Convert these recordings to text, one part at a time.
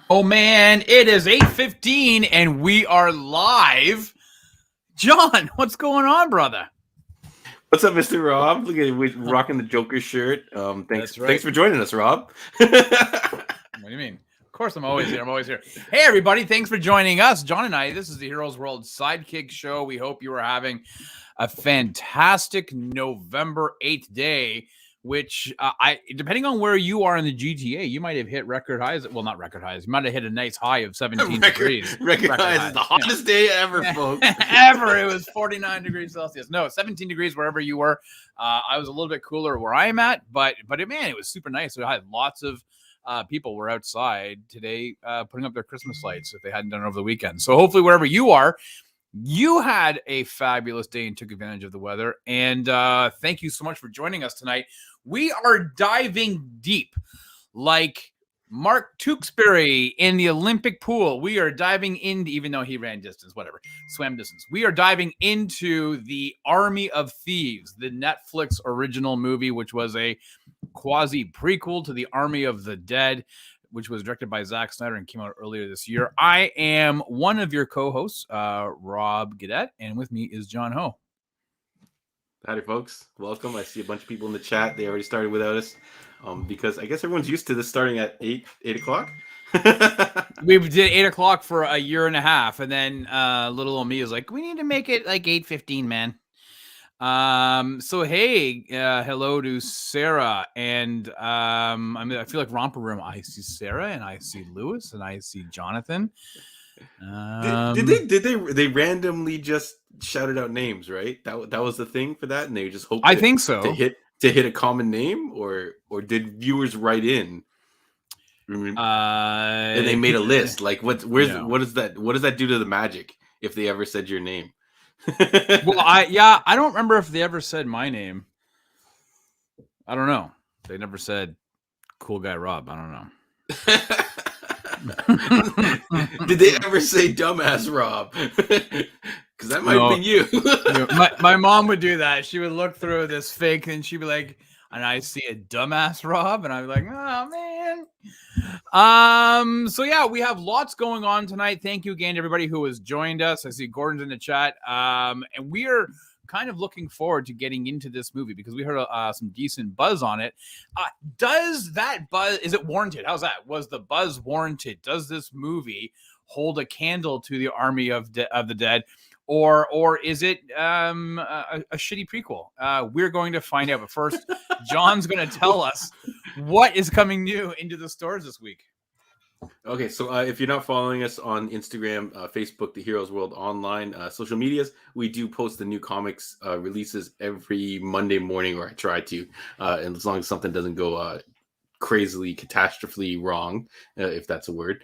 Oh man, it is 8:15 and we are live. John, what's going on, brother? What's up, Mr. Rob? Look at you rocking the Joker shirt. Thanks, That's thanks right. for joining us, Rob. What do you mean? Of course, I'm always here. I'm always here. Hey, everybody. Thanks for joining us. John and I, this is the Heroes World Sidekick Show. We hope you are having a fantastic November 8th day, which depending on where you are in the GTA, you might have hit record highs. Well, not record highs. You might have hit a nice high of 17 degrees. Record highs is the hottest day ever, Yeah. folks. Ever. It was 49 degrees Celsius. No, 17 degrees wherever you were. I was a little bit cooler where I'm at, but man, it was super nice. I had lots of people were outside today putting up their Christmas lights if they hadn't done it over the weekend. So hopefully wherever you are, you had a fabulous day and took advantage of the weather. And thank you so much for joining us tonight. We are diving deep like Mark Tewksbury in the Olympic pool. We are diving into, even though he ran distance, whatever, swam distance. We are diving into the Army of Thieves, the Netflix original movie, which was a quasi prequel to the Army of the Dead, which was directed by Zack Snyder and came out earlier this year. I am one of your co-hosts, Rob Gadet, and with me is John Ho. Howdy, folks. Welcome. I see a bunch of people in the chat. They already started without us because I guess everyone's used to this starting at 8 o'clock. We did 8 o'clock for a year and a half, and then little old me was like, we need to make it like 8:15, man. So hey, hello to Sarah, and I feel like Romper Room. I see Sarah, and I see Lewis, and I see Jonathan. Did they randomly just shouted out names, right? That was the thing for that, and they just hoped I think so. to hit a common name, or did viewers write in? And they made a list. Like what does that do to the magic if they ever said your name? Well, I don't remember if they ever said my name. I don't know. They never said cool guy Rob. I don't know. Did they ever say dumbass Rob? Because that might have been you. my mom would do that. She would look through this fake and she'd be like, and I see a dumbass Rob, and I'd be like, oh man. So yeah, we have lots going on tonight. Thank you again to everybody who has joined us. I see Gordon's in the chat. And we are kind of looking forward to getting into this movie because we heard some decent buzz on it. Does that buzz, is it warranted? How's that? Was the buzz warranted? Does this movie hold a candle to the Army of the Dead? Or is it a shitty prequel? We're going to find out. But first, John's going to tell us what is coming new into the stores this week. Okay, so if you're not following us on Instagram, Facebook, the Heroes World Online, social medias, we do post the new comics releases every Monday morning, or I try to, and as long as something doesn't go crazily, catastrophically wrong, if that's a word.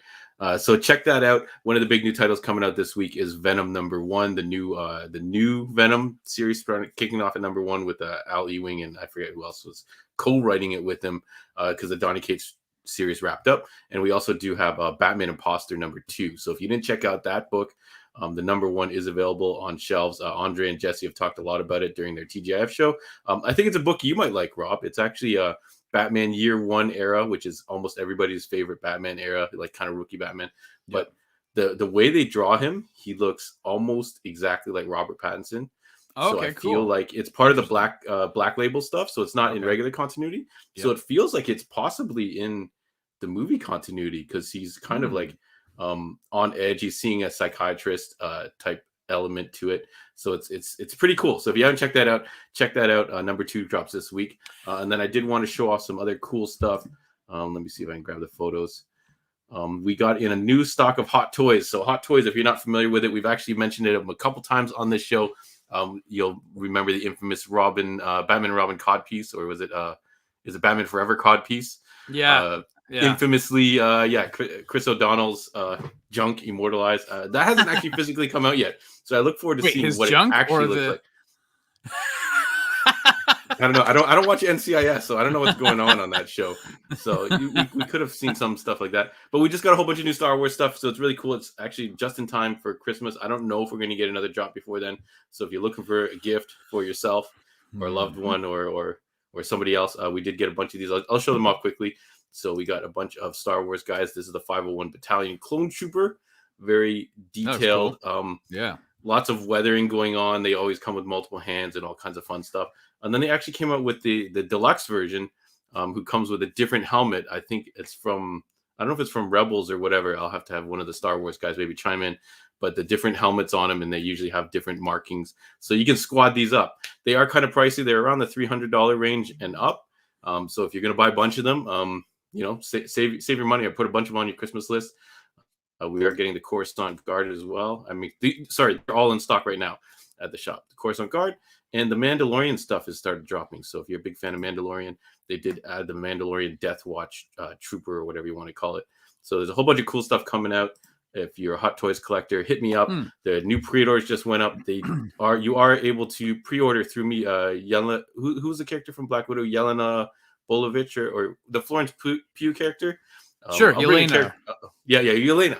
So check that out. One of the big new titles coming out this week is Venom #1, the new Venom series, kicking off at #1 with Al Ewing, and I forget who else was co-writing it with him because the Donny Cates series wrapped up. And we also do have Batman Imposter #2. So if you didn't check out that book, the #1 is available on shelves. Andre and Jesse have talked a lot about it during their TGIF show. I think it's a book you might like, Rob. It's actually Batman Year One era, which is almost everybody's favorite Batman era, like kind of rookie Batman. But the way they draw him, he looks almost exactly like Robert Pattinson. Okay, so I feel like it's part of the Black Label stuff, so it's not in regular continuity. Yep. So it feels like it's possibly in the movie continuity because he's kind of like on edge. He's seeing a psychiatrist type element to it, so it's pretty cool. So if you haven't checked that out, check that out. #2 drops this week, and then I did want to show off some other cool stuff. Let me see if I can grab the photos. We got in a new stock of Hot Toys. So Hot Toys, if you're not familiar with it, we've actually mentioned it a couple times on this show. You'll remember the infamous Batman Robin cod piece, or was it is it Batman Forever cod piece? Yeah. Infamously, Chris O'Donnell's junk immortalized. That hasn't actually physically come out yet, so I look forward to seeing what it actually looks like. I don't know. I don't watch NCIS, so I don't know what's going on that show. So we could have seen some stuff like that, but we just got a whole bunch of new Star Wars stuff, so it's really cool. It's actually just in time for Christmas. I don't know if we're going to get another drop before then. So if you're looking for a gift for yourself or a loved one or somebody else, we did get a bunch of these. I'll show them off quickly. So we got a bunch of Star Wars guys. This is the 501 Battalion Clone Trooper. Very detailed. Cool. Yeah. Lots of weathering going on. They always come with multiple hands and all kinds of fun stuff. And then they actually came out with the deluxe version, who comes with a different helmet. I think it's from, I don't know if it's from Rebels or whatever. I'll have to have one of the Star Wars guys maybe chime in. But the different helmets on them, and they usually have different markings. So you can squad these up. They are kind of pricey. They're around the $300 range and up. So if you're going to buy a bunch of them, save your money. I put a bunch of them on your Christmas list. We are getting the Coruscant Guard as well. I mean, they're all in stock right now at the shop. The Coruscant Guard and the Mandalorian stuff has started dropping. So if you're a big fan of Mandalorian, they did add the Mandalorian Death Watch Trooper or whatever you want to call it. So there's a whole bunch of cool stuff coming out. If you're a Hot Toys collector, hit me up. The new pre-orders just went up. You are able to pre-order through me. Yelena, who's the character from Black Widow? Yelena Bolovich or the Florence Pugh character? Sure, Yelena. Yelena.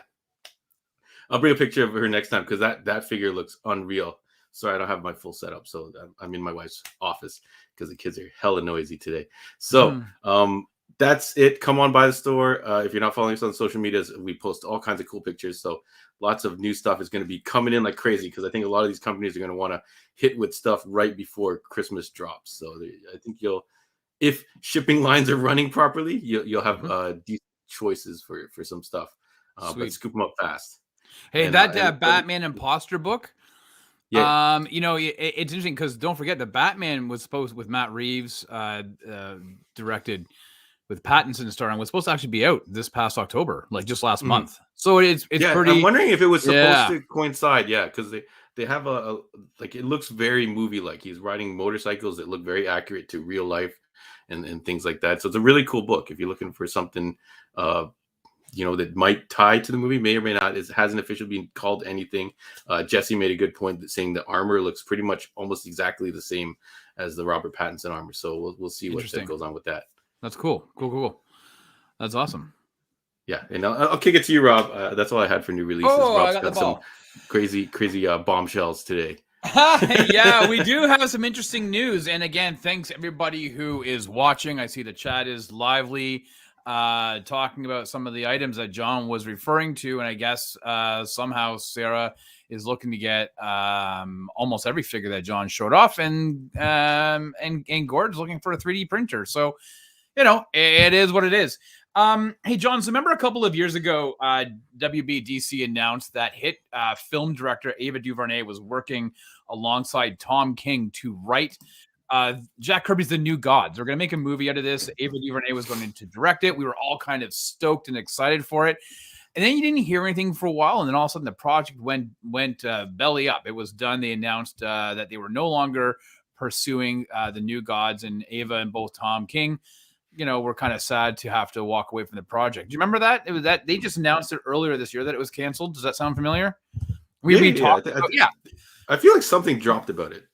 I'll bring a picture of her next time because that figure looks unreal. Sorry, I don't have my full setup, so I'm in my wife's office because the kids are hella noisy today. So that's it. Come on by the store. If you're not following us on social medias, we post all kinds of cool pictures. So lots of new stuff is going to be coming in like crazy because I think a lot of these companies are going to want to hit with stuff right before Christmas drops. So I think if shipping lines are running properly, you'll have decent choices for some stuff. But scoop them up fast. Hey, Batman Imposter book. Yeah. It's interesting because don't forget the Batman was supposed with Matt Reeves, directed with Pattinson starring, was supposed to actually be out this past October, like just last month. So it's pretty. I'm wondering if it was supposed to coincide. Yeah, because they have it looks very movie like. He's riding motorcycles that look very accurate to real life and things like that. So it's a really cool book if you're looking for something. That might tie to the movie, may or may not. It hasn't officially been called anything. Jesse made a good point saying the armor looks pretty much almost exactly the same as the Robert Pattinson armor. So we'll see what goes on with that. That's cool. Cool. That's awesome. Yeah, and I'll kick it to you, Rob. That's all I had for new releases. Rob's got some crazy bombshells today. Yeah, we do have some interesting news. And again, thanks everybody who is watching. I see the chat is lively. Talking about some of the items that John was referring to, and I guess somehow Sarah is looking to get almost every figure that John showed off, and Gord's looking for a 3D printer. So, it is what it is. Hey, John, so remember a couple of years ago, WBDC announced that hit film director Ava DuVernay was working alongside Tom King to write Jack Kirby's The New Gods. We're going to make a movie out of this. Ava DuVernay was going to direct it. We were all kind of stoked and excited for it. And then you didn't hear anything for a while. And then all of a sudden the project went belly up. It was done. They announced that they were no longer pursuing The New Gods, and Ava and both Tom King, were kind of sad to have to walk away from the project. Do you remember that? It was that they just announced it earlier this year that it was canceled. Does that sound familiar? I feel like something dropped about it.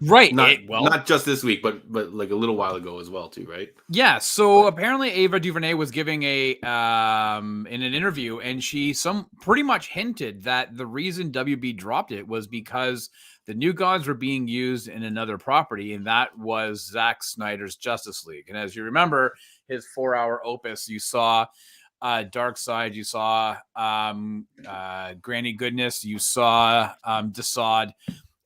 Right. Not just this week, but like a little while ago as well, too, right? Yeah. So apparently Ava DuVernay was giving in an interview, and she pretty much hinted that the reason WB dropped it was because the New Gods were being used in another property, and that was Zack Snyder's Justice League. And as you remember, his 4-hour opus, you saw Dark Side, you saw Granny Goodness, you saw Desaad,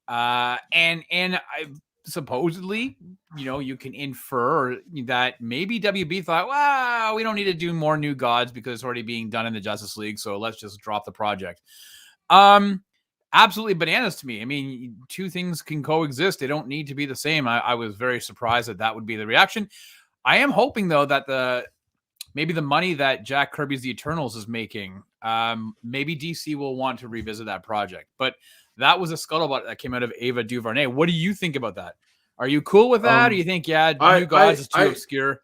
and I supposedly, you can infer that maybe WB thought, wow, we don't need to do more New Gods because it's already being done in the Justice League, so let's just drop the project. Absolutely bananas to me. I mean, two things can coexist. They don't need to be the same. I was very surprised that would be the reaction. I am hoping, though, that maybe the money that Jack Kirby's The Eternals is making, maybe DC will want to revisit that project. But that was a scuttlebutt that came out of Ava DuVernay. What do you think about that? Are you cool with that? Or do you think, New Gods is too obscure?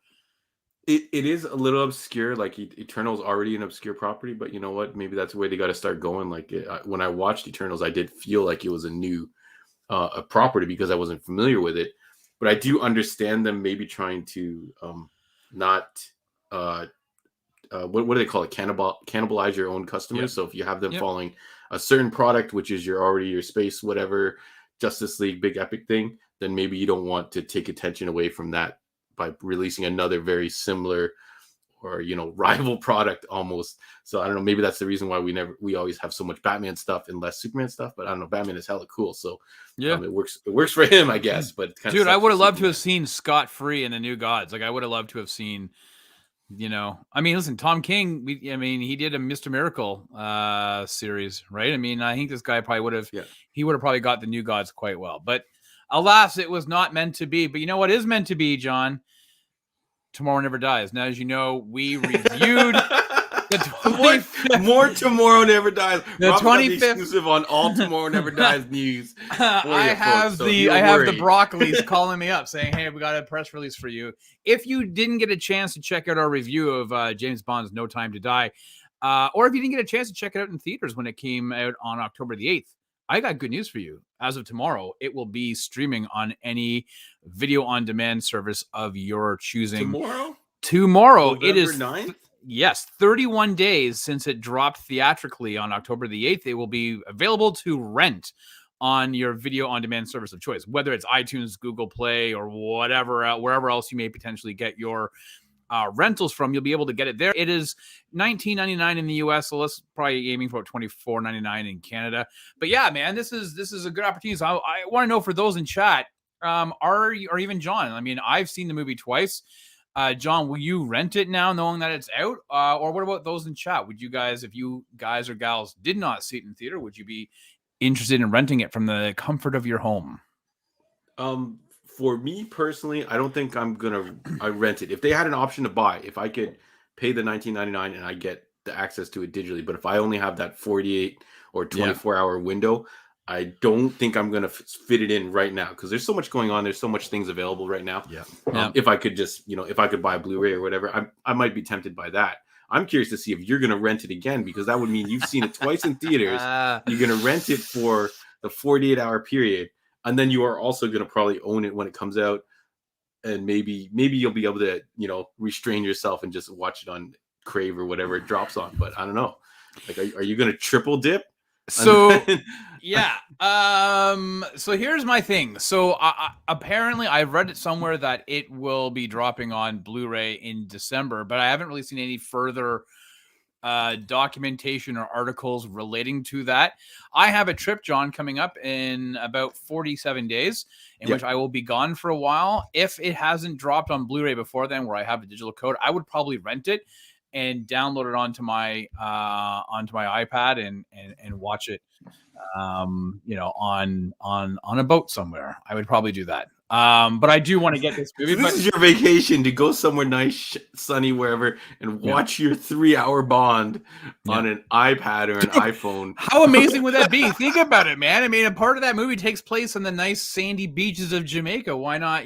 It is a little obscure. Like Eternals already an obscure property, but you know what? Maybe that's the way they got to start going. Like when I watched Eternals, I did feel like it was a new a property because I wasn't familiar with it. But I do understand them maybe trying to not what do they call it? Cannibalize your own customers. Yep. So if you have them following a certain product, which is your space, whatever Justice League big epic thing, then maybe you don't want to take attention away from that by releasing another very similar or rival product almost. So I don't know, maybe that's the reason why we always have so much Batman stuff and less Superman stuff. But I don't know, Batman is hella cool, so Yeah, it works for him, I guess. But it dude, I would have loved to have Superman. seen Scott Free in the New Gods. Like I would have loved to have seen. I mean, listen, Tom King. He did a Mr. Miracle series, right? I mean, I think this guy probably would have. Yeah. He would have probably got the New Gods quite well, but alas, it was not meant to be. But you know what is meant to be, John? Tomorrow Never Dies. Now, as you know, we reviewed the 25th. More Tomorrow Never Dies. The 25th exclusive on all Tomorrow Never Dies news. I have the broccolis calling me up saying, "Hey, we got a press release for you." If you didn't get a chance to check out our review of James Bond's No Time to Die, or if you didn't get a chance to check it out in theaters when it came out on October the 8th, I got good news for you. As of tomorrow, it will be streaming on any video on demand service of your choosing. Tomorrow, November it is 9th? Yes, 31 days since it dropped theatrically on October the 8th. It will be available to rent on your video on demand service of choice, whether it's iTunes, Google Play, or whatever, wherever else you may potentially get your rentals from. You'll be able to get it there. It is $19.99 in the US, so let's probably aiming for $24.99 in Canada. But yeah, man, this is a good opportunity. So I want to know, for those in chat, or even John. I mean, I've seen the movie twice. John, will you rent it now, knowing that it's out? Or what about those in chat? Would you guys, if you guys or gals did not see it in theater, would you be interested in renting it from the comfort of your home? For me personally, I don't think I rent it. If they had an option to buy, if I could pay the $19.99 and I get the access to it digitally, but if I only have that 48 or 24-hour window, I don't think I'm going to fit it in right now, because there's so much going on. There's so much things available right now. If I could just, if I could buy a Blu-ray or whatever, I might be tempted by that. I'm curious to see if you're going to rent it again, because that would mean you've seen it twice in theaters. You're going to rent it for the 48-hour period. And then you are also going to probably own it when it comes out. And maybe you'll be able to, restrain yourself and just watch it on Crave or whatever it drops on. But I don't know. Like, are you going to triple dip? So yeah. So here's my thing. So apparently I've read it somewhere that it will be dropping on Blu-ray in December, but I haven't really seen any further documentation or articles relating to that. I have a trip, John, coming up in about 47 days in which I will be gone for a while. If it hasn't dropped on Blu-ray before then, where I have a digital code, I would probably rent it and download it onto my iPad and watch it on a boat somewhere. I would probably do that. But I do want to get this movie. So this is your vacation, to go somewhere nice, sunny, wherever, and watch your 3-hour Bond on an iPad or an iPhone. How amazing would that be? Think about it, man. I mean, a part of that movie takes place on the nice sandy beaches of Jamaica. Why not,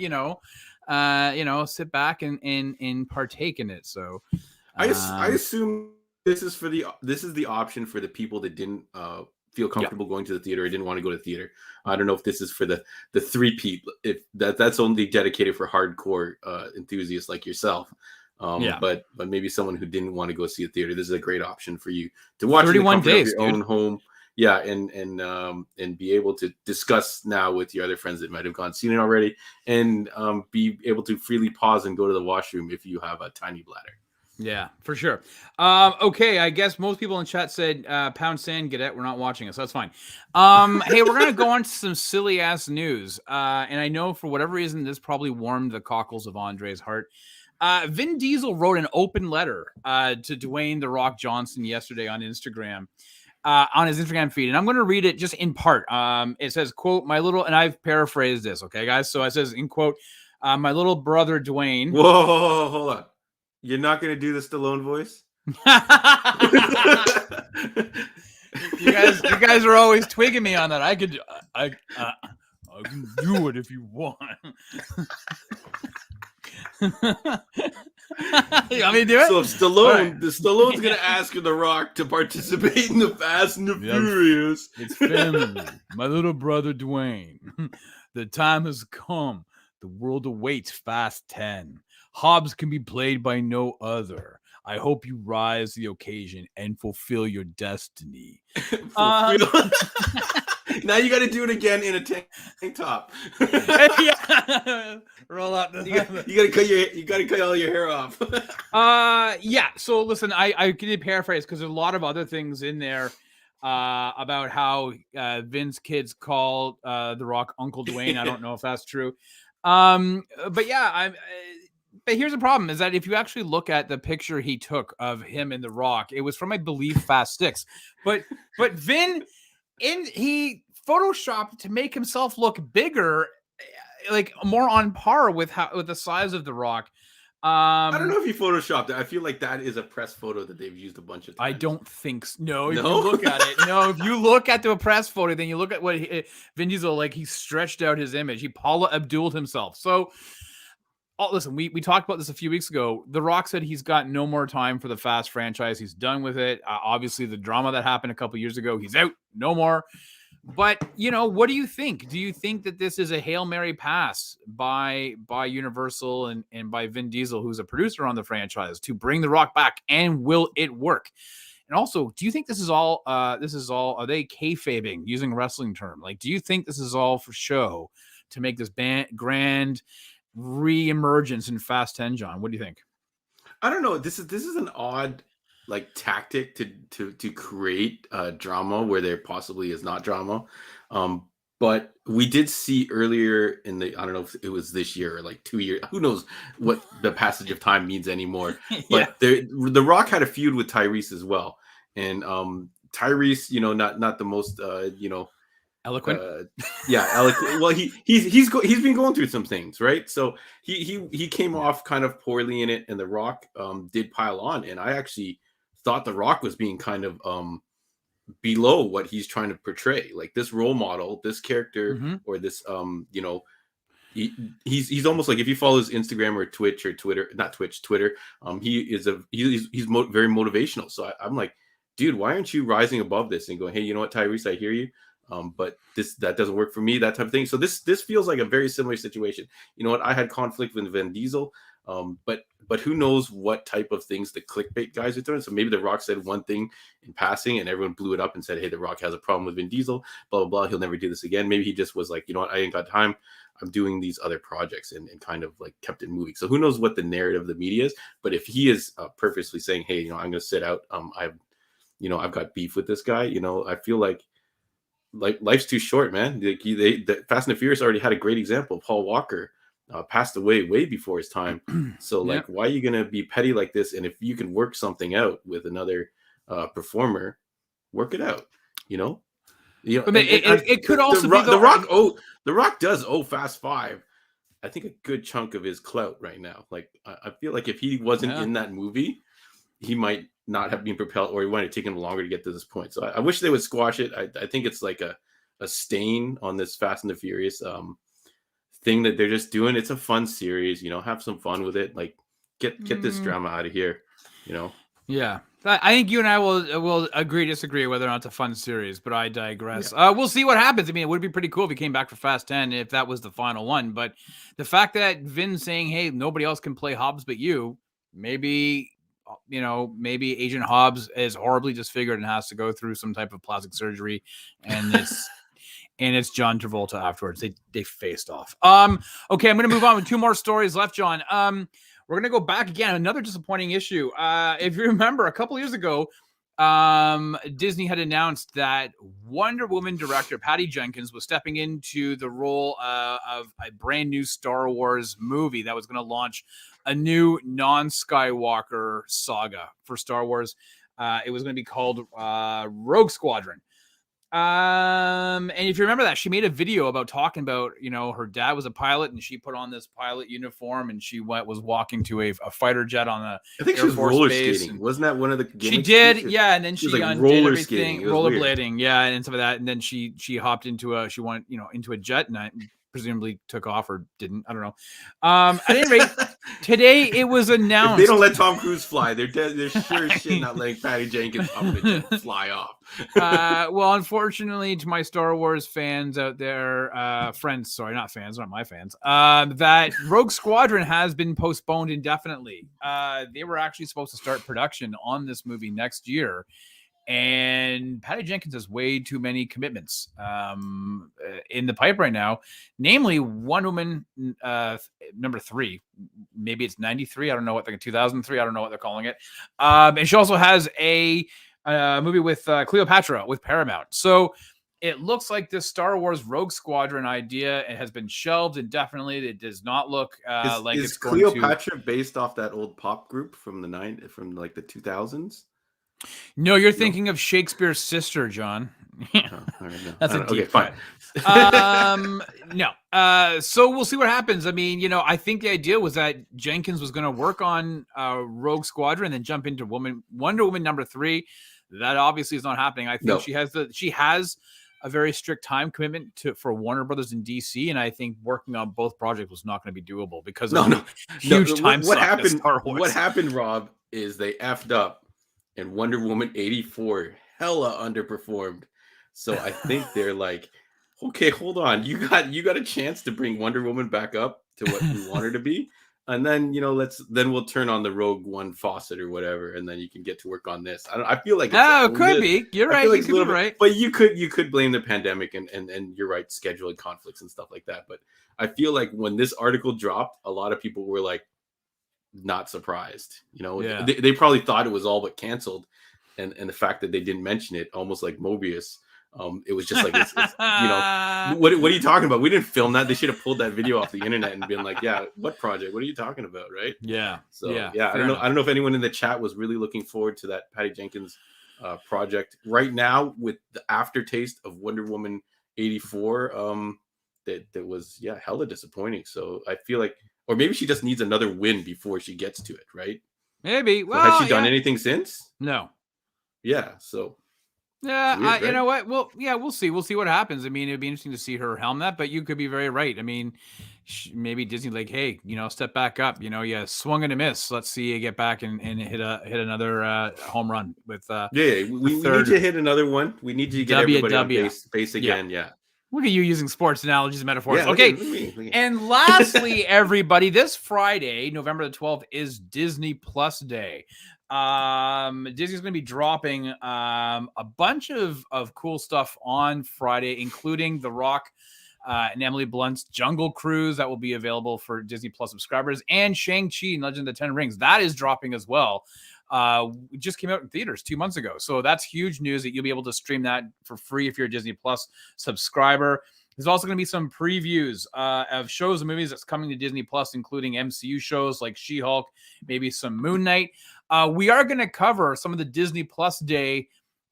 sit back and partake in it? So I assume this is the option for the people that didn't feel comfortable going to the theater or didn't want to go to the theater. I don't know if this is for the three-peat, if that's only dedicated for hardcore enthusiasts like yourself. But maybe someone who didn't want to go see a theater, this is a great option for you to watch 31 days, of your own home. Yeah, and be able to discuss now with your other friends that might have gone seen it already, and be able to freely pause and go to the washroom if you have a tiny bladder. Yeah, for sure. Okay, I guess most people in chat said pound sand, get it. We're not watching it, so that's fine. Hey, we're gonna go on to some silly ass news. And I know for whatever reason this probably warmed the cockles of Andre's heart. Vin Diesel wrote an open letter to Dwayne "The Rock" Johnson yesterday on Instagram. On his Instagram feed, and I'm going to read it just in part. It says, quote, "My little," and I've paraphrased this, okay, guys? So it says, in quote, "My little brother Dwayne." Whoa, hold on. You're not going to do the Stallone voice? You guys are always twigging me on that. I can do it if you want. You want me to do it? So if Stallone's going to ask The Rock to participate in the Fast and the Furious. It's family. My little brother Dwayne. The time has come. The world awaits Fast 10. Hobbs can be played by no other. I hope you rise to the occasion and fulfill your destiny. Now you got to do it again in a tank top. Yeah. Roll up. You got to cut all your hair off. Yeah. So listen, I did paraphrase because there's a lot of other things in there about how Vin's kids call The Rock Uncle Dwayne. I don't know if that's true. But yeah, but here's the problem: is that if you actually look at the picture he took of him and The Rock, it was from, I believe, Fast Six. But Vin, he photoshopped to make himself look bigger, like more on par with the size of The Rock. I don't know if he photoshopped it. I feel like that is a press photo that they've used a bunch of times. I don't think so. No, if you look at it, if you look at the press photo, then you look at what Vin Diesel, like, he stretched out his image. He Paula Abdul'd himself. So, listen, we talked about this a few weeks ago. The Rock said he's got no more time for the Fast franchise. He's done with it. Obviously, the drama that happened a couple years ago, he's out. No more. But, what do you think? Do you think that this is a Hail Mary pass by Universal and by Vin Diesel, who's a producer on the franchise, to bring The Rock back? And will it work? And also, do you think this is all, are they kayfabing, using a wrestling term? Like, do you think this is all for show to make this grand re-emergence in Fast 10, John? What do you think? I don't know. This is an odd tactic to create drama where there possibly is not drama. But we did see earlier in I don't know if it was this year or 2 years, who knows what the passage of time means anymore. But The Rock had a feud with Tyrese as well. And Tyrese, not the most eloquent. Eloquent. Well, he's been going through some things, right? So he came off kind of poorly in it, and The Rock did pile on. And I actually thought The Rock was being kind of below what he's trying to portray, like this role model, this character, or this he's almost like, if you follow his Instagram or Twitch or Twitter, not Twitch, Twitter, he's very motivational. So I'm like, dude, why aren't you rising above this and going, hey, you know what, Tyrese, I hear you. But that doesn't work for me, that type of thing. So this feels like a very similar situation. You know what? I had conflict with Vin Diesel, but who knows what type of things the clickbait guys are doing. So maybe The Rock said one thing in passing and everyone blew it up and said, hey, The Rock has a problem with Vin Diesel, blah, blah, blah. He'll never do this again. Maybe he just was like, you know what? I ain't got time. I'm doing these other projects, and kind of kept it moving. So who knows what the narrative of the media is. But if he is purposely saying, hey, I'm going to sit out. I've got beef with this guy. I feel like life's too short, man. The Fast and the Furious already had a great example. Paul Walker passed away way before his time. So why are you gonna be petty like this? And if you can work something out with another performer, work it out. But it could also be The Rock. The Rock does owe Fast 5, I think, a good chunk of his clout right now. I feel like if he wasn't in that movie, he might not have been propelled, or he might have taken longer to get to this point. So I wish they would squash it. I think it's like a stain on this Fast and the Furious thing that they're just doing. It's a fun series, have some fun with it. Get this drama out of here, Yeah. I think you and I will disagree whether or not it's a fun series, but I digress. Yeah. We'll see what happens. I mean, it would be pretty cool if he came back for Fast 10 if that was the final one. But the fact that Vin's saying, hey, nobody else can play Hobbs but you, maybe Agent Hobbs is horribly disfigured and has to go through some type of plastic surgery, and it's John Travolta afterwards. They faced off. Okay, I'm going to move on with two more stories left, John. We're going to go back again. Another disappointing issue. If you remember, a couple years ago, Disney had announced that Wonder Woman director Patty Jenkins was stepping into the role of a brand new Star Wars movie that was going to launch a new non-Skywalker saga for Star Wars. It was going to be called Rogue Squadron. And if you remember that, she made a video about talking about, her dad was a pilot and she put on this pilot uniform and she was walking to a fighter jet on a I think Air she was Force roller base. skating. Wasn't that one of the gimmicks? She did, yeah, and then she was undid roller everything, skating. rollerblading, yeah, and some of that, and then she hopped into a jet and I presumably took off or didn't. I don't know. At any rate, today it was announced. If they don't let Tom Cruise fly, they're sure as shit not letting Patty Jenkins up and fly off. Well, unfortunately, to my Star Wars fans out there, friends, sorry, not fans, not my fans, that Rogue Squadron has been postponed indefinitely. They were actually supposed to start production on this movie next year. And Patty Jenkins has way too many commitments in the pipe right now, namely Wonder Woman number 3. Maybe it's 93. I don't know what they're 2003. I don't know what they're calling it. And she also has a movie with Cleopatra with Paramount. So it looks like this Star Wars Rogue Squadron idea has been shelved indefinitely. It does not look like is it's going Cleopatra based off that old pop group from like the 2000s? No, you're thinking of Shakespeare's sister, John. Oh, all right, no. That's a deep fine. No. So we'll see what happens. I mean, I think the idea was that Jenkins was going to work on Rogue Squadron and then jump into Wonder Woman number 3. That obviously is not happening. I think she has a very strict time commitment for Warner Brothers in DC, and I think working on both projects was not going to be doable because of huge time. What happened, Rob, is they effed up, and Wonder Woman 84 hella underperformed. So I think they're like, okay, hold on, you got a chance to bring Wonder Woman back up to what we want her to be. And then then we'll turn on the Rogue One faucet or whatever, and then you can get to work on this. I feel like it could be. You're right. You could be right. But you could blame the pandemic and you're right, scheduling conflicts and stuff like that. But I feel like when this article dropped, a lot of people were like not surprised. They probably thought it was all but canceled, and the fact that they didn't mention it, almost like Mobius. It was just like, what are you talking about? We didn't film that. They should have pulled that video off the internet and been like, yeah, what project? What are you talking about? Right. Yeah. So I don't know if anyone in the chat was really looking forward to that Patty Jenkins project right now with the aftertaste of Wonder Woman 84. That was hella disappointing. So I feel like, or maybe she just needs another win before she gets to it. Right. Maybe. Well, has she done anything since? No. Yeah. So. Yeah, weird, right? You know what? Well, yeah, we'll see. We'll see what happens. I mean, it'd be interesting to see her helm that, but you could be very right. I mean, maybe Disney like, hey, step back up. You swung and a miss. Let's see you get back and hit another home run with. We need you to hit another one. We need you to get everybody on base again. Yeah. Look at you using sports analogies and metaphors. Okay. Look at me. And lastly, everybody, this Friday, November the 12th, is Disney Plus Day. Disney's going to be dropping a bunch of cool stuff on Friday, including The Rock and Emily Blunt's Jungle Cruise that will be available for Disney Plus subscribers, and Shang-Chi and Legend of the Ten Rings. That is dropping as well. It just came out in theaters 2 months ago. So that's huge news that you'll be able to stream that for free if you're a Disney Plus subscriber. There's also going to be some previews of shows and movies that's coming to Disney Plus, including MCU shows like She-Hulk, maybe some Moon Knight. We are going to cover some of the Disney Plus Day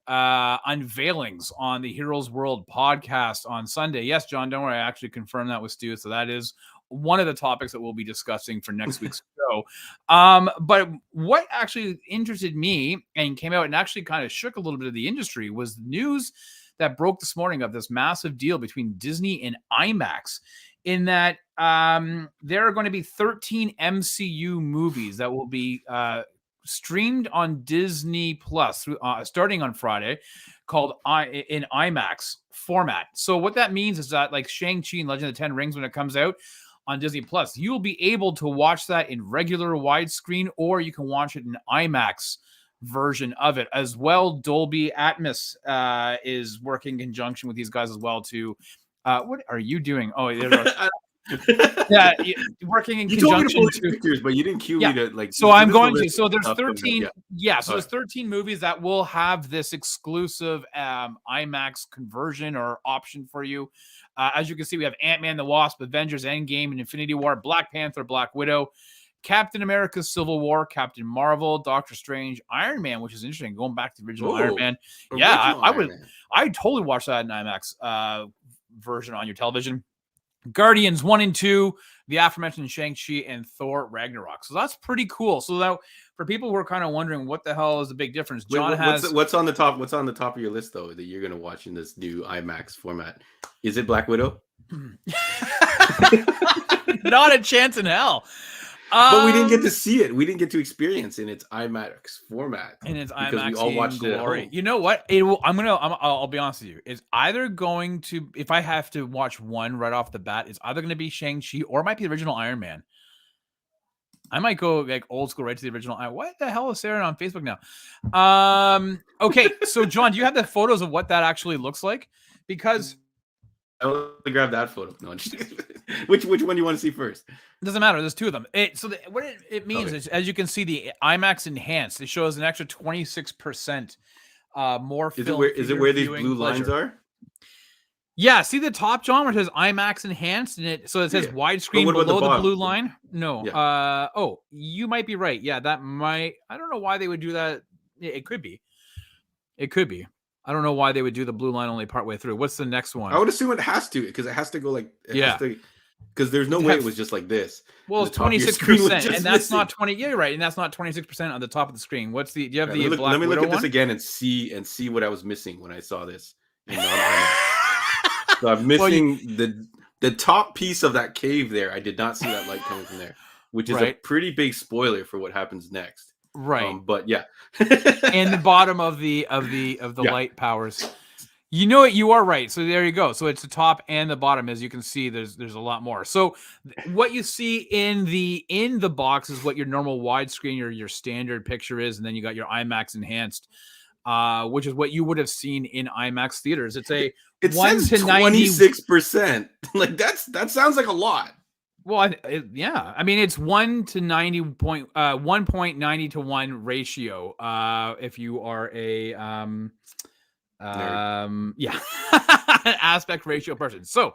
unveilings on the Heroes World podcast on Sunday. Yes, John, don't worry. I actually confirmed that with Stu. So that is one of the topics that we'll be discussing for next week's show. But what actually interested me and came out and actually kind of shook a little bit of the industry was the news that broke this morning of this massive deal between Disney and IMAX, in that there are going to be 13 MCU movies that will be streamed on Disney Plus starting on Friday, called in IMAX format. So what that means is that, like Shang-Chi and Legend of the Ten Rings, when it comes out on Disney Plus, you'll be able to watch that in regular widescreen, or you can watch it in IMAX version of it as well. Dolby Atmos is working in conjunction with these guys as well to what are you doing? Oh, yeah, working in conjunction to pictures, but you didn't cue me to like. So I'm going to. So there's 13. So there's 13 movies that will have this exclusive IMAX conversion or option for you. As you can see, we have Ant-Man, the Wasp, Avengers Endgame, and Infinity War, Black Panther, Black Widow, Captain America: Civil War, Captain Marvel, Doctor Strange, Iron Man, which is interesting. Going back to the original Iron Man. I'd totally watch that in IMAX version on your television. Guardians 1 and 2, the aforementioned Shang-Chi, and Thor Ragnarok. So that's pretty cool. So now, for people who are kind of wondering what the hell is the big difference, John what's on the top? What's on the top of your list though that you're going to watch in this new IMAX format? Is it Black Widow? Not a chance in hell. But we didn't get to see it. We didn't get to experience in its IMAX format. And its IMAX, we all watched it at home. You know what? I'll be honest with you. It's either going to, if I have to watch one right off the bat, it's either going to be Shang-Chi or it might be the original Iron Man. I might go like old school right to the original. What the hell is Sarah on Facebook now? Okay, so John, do you have the photos of what that actually looks like? Because I'll grab that photo. No, which one do you want to see first? it doesn't matter. There's two of them. What it means is, as you can see, the IMAX Enhanced, it shows an extra 26% more film. Is it where these blue lines are? Yeah, see the top, John, where it says IMAX Enhanced, and it says widescreen below the blue line. No, yeah. Oh, you might be right. Yeah, that might. I don't know why they would do that. It could be. It could be. I don't know why they would do the blue line only partway through. What's the next one? I would assume it has to, because it has to go like because there's no way it was just like this. Well, it's 26%, and that's not 20. Yeah, you're right, and that's not 26% on the top of the screen. What's the? Do you have the Black Let me look Widow at this one? again and see what I was missing when I saw this. So I'm missing the top piece of that cave there. I did not see that light coming from there, which is a pretty big spoiler for what happens next. Right. But yeah. And the bottom of the light powers. You know what? You are right. So there you go. So it's the top and the bottom. As you can see, there's a lot more. So what you see in the box is what your normal widescreen or your standard picture is, and then you got your IMAX Enhanced, which is what you would have seen in IMAX theaters. It says 26%. Like that sounds like a lot. Well, yeah. I mean, it's 1.90 to 1 ratio. If you are a aspect ratio person. So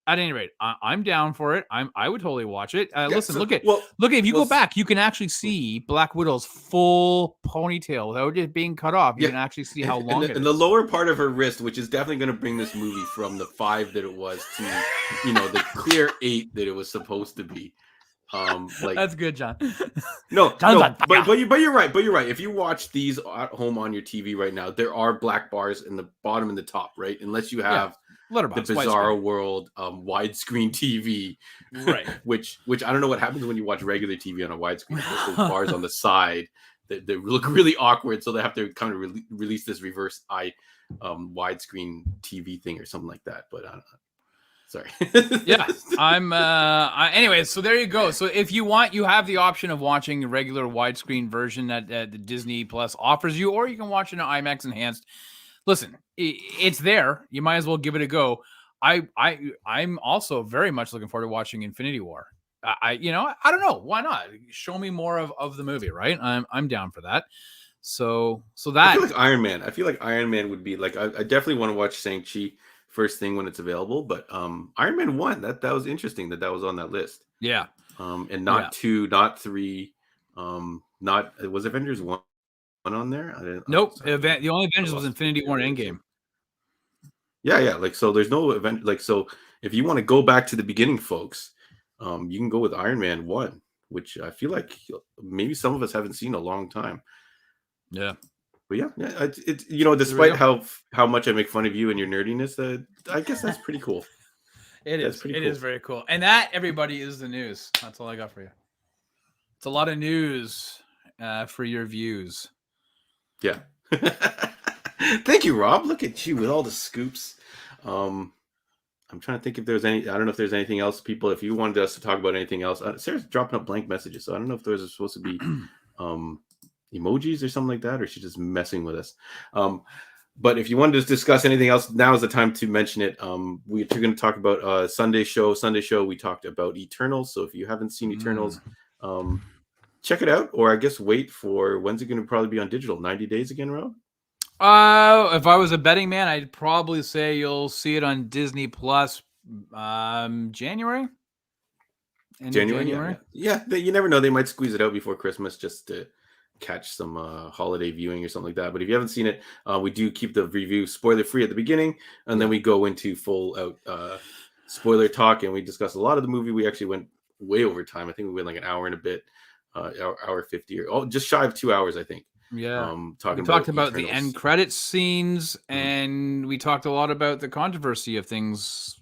at any rate, I'm down for it. I would totally watch it. Listen, look if you go back, you can actually see Black Widow's full ponytail without it being cut off. You can actually see how long it is. And the lower part of her wrist, which is definitely going to bring this movie from the 5 that it was to, the clear 8 that it was supposed to be. That's good, John. But you're right. If you watch these at home on your TV right now, there are black bars in the bottom and the top, right? Unless you have the Bizarro World widescreen TV, right? which I don't know what happens when you watch regular TV on a widescreen. Those bars on the side that look really awkward, so they have to kind of release this reverse eye widescreen TV thing or something like that. But I don't know. Sorry. Yeah, anyway, so there you go. So if you want, you have the option of watching the regular widescreen version that the Disney Plus offers you, or you can watch it in IMAX Enhanced. Listen, it's there. You might as well give it a go. I'm also very much looking forward to watching Infinity War. I don't know, why not? Show me more of the movie, right? I'm down for that. So that I feel like Iron Man. I feel like Iron Man would be like I definitely want to watch Shang-Chi first thing when it's available, but Iron Man 1, that was interesting that was on that list. Yeah. And not 2, not 3, was Avengers 1 on there? Nope. The only Avengers was Infinity War and Endgame. Yeah. Like, so there's no event. Like, so if you want to go back to the beginning, folks, you can go with Iron Man 1, which I feel like maybe some of us haven't seen in a long time. Yeah. But yeah, it's despite how much I make fun of you and your nerdiness, I guess that's pretty cool. It is very cool. And that, everybody, is the news. That's all I got for you. It's a lot of news for your views. Yeah. Thank you, Rob. Look at you with all the scoops. I'm trying to think if there's any. I don't know if there's anything else, people. If you wanted us to talk about anything else, Sarah's dropping up blank messages, so I don't know if there's supposed to be emojis or something like that, or she's just messing with us. But if you wanted to discuss anything else, now is the time to mention it. We're going to talk about Sunday show. We talked about Eternals. So if you haven't seen Eternals, check it out, or I guess wait for when's it going to probably be on digital? 90 days again, Rob? If I was a betting man, I'd probably say you'll see it on Disney Plus January. January? Yeah. You never know. They might squeeze it out before Christmas just to catch some holiday viewing or something like that. But if you haven't seen it, we do keep the review spoiler free at the beginning, and then we go into full out spoiler talk, and we discuss a lot of the movie. We actually went way over time. I think we went like an hour and a bit, hour 50, or just shy of 2 hours, I think. Yeah. We talked about the end credits scenes, and we talked a lot about the controversy of things,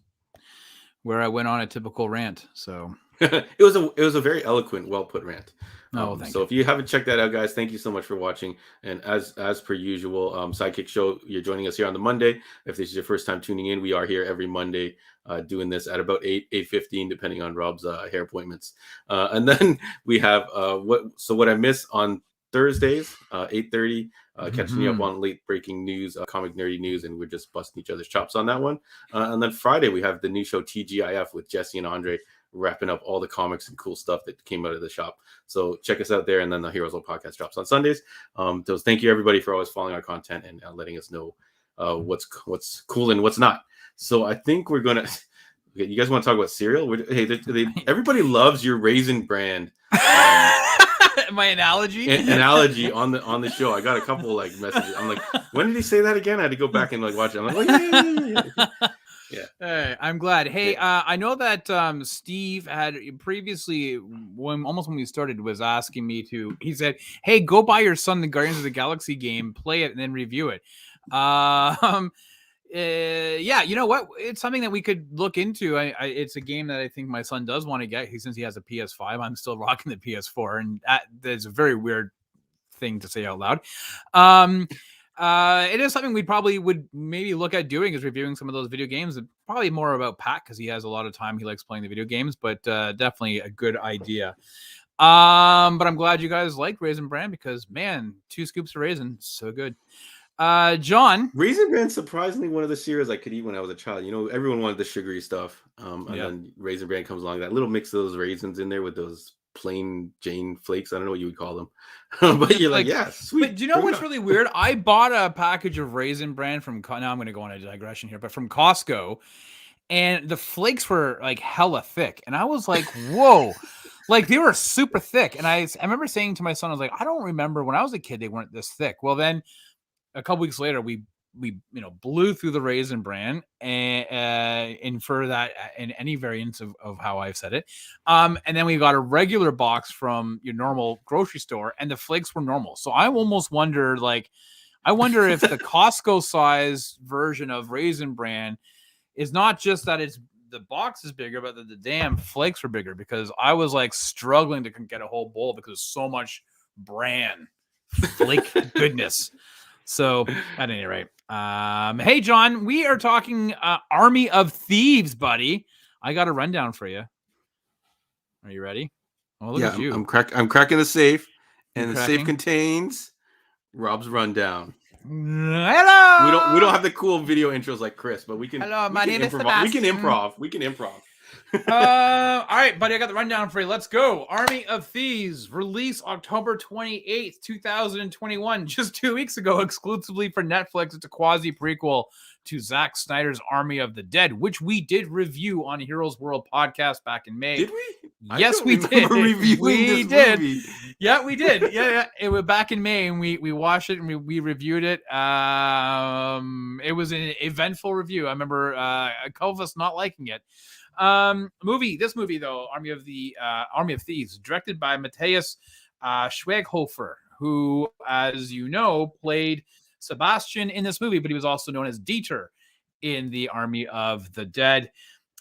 where I went on a typical rant. So It was a very eloquent, well put rant. Oh, thank So you. if you haven't checked that out, guys, thank you so much for watching. And as per usual, Sidekick Show, you're joining us here on the Monday. If this is your first time tuning in, we are here every Monday doing this at about 8:15, depending on Rob's hair appointments. And then we have what I miss on Thursdays, 8:30. Catching you up on late breaking news, comic nerdy news, and we're just busting each other's chops on that one. And then Friday we have the new show TGIF with Jesse and Andre, wrapping up all the comics and cool stuff that came out of the shop. So check us out there. And then the Heroes World podcast drops on Sundays. So thank you everybody for always following our content and letting us know what's cool and what's not. So I think we're gonna. You guys want to talk about cereal? Everybody loves your Raisin Bran. My analogy on the show. I got a couple like messages. I'm like, when did he say that again? I had to go back and like watch it. I'm like, oh, yeah. Hey, I'm glad. Hey, I know that Steve had previously, when we started, was asking me to. He said, "Hey, go buy your son the Guardians of the Galaxy game, play it, and then review it." Yeah, you know what? It's something that we could look into. It's a game that I think my son does want to get. Since he has a PS5, I'm still rocking the PS4, and that's a very weird thing to say out loud. It is something we probably would maybe look at doing, is reviewing some of those video games. Probably more about Pat because he has a lot of time. He likes playing the video games, but definitely a good idea. But I'm glad you guys like Raisin Bran because, man, 2 scoops of raisin, so good. John, Raisin Bran, surprisingly one of the cereals I could eat when I was a child. You know, everyone wanted the sugary stuff, and then Raisin Bran comes along. That little mix of those raisins in there with those plain Jane flakes. I don't know what you would call them, but you're like, yeah, sweet. But do you know what's really weird? I bought a package of Raisin Bran from. Now I'm going to go on a digression here, but from Costco, and the flakes were like hella thick, and I was like, whoa. Like they were super thick. And I remember saying to my son, I was like, I don't remember when I was a kid they weren't this thick. Well, then a couple weeks later, we blew through the Raisin Bran and infer that in any variance of how I've said it. And then we got a regular box from your normal grocery store, and the flakes were normal. So I almost wonder, if the Costco size version of Raisin Bran is not just that the box is bigger, but that the damn flakes were bigger, because I was like struggling to get a whole bowl because so much bran flake goodness. So at any rate, hey John, we are talking Army of Thieves, buddy. I got a rundown for you. Are you ready? Oh, look at you. I'm cracking the safe, and the safe contains Rob's rundown. Hello. We don't have the cool video intros like Chris, but we can. Hello, my name is Sebastian. We can improv. All right, buddy, I got the rundown for you. Let's go. Army of Thieves, release October 28th, 2021, just 2 weeks ago, exclusively for Netflix. It's a quasi prequel to Zack Snyder's Army of the Dead, which we did review on Heroes World podcast back in May. Did we? Yes, we did. We did. Yeah, we did. Yeah. It was back in May, and we watched it and we reviewed it. It was an eventful review. I remember a couple of us not liking it. This movie though, Army of Thieves, directed by Matthias Schweighöfer, who, as you know, played Sebastian in this movie, but he was also known as Dieter in the Army of the Dead.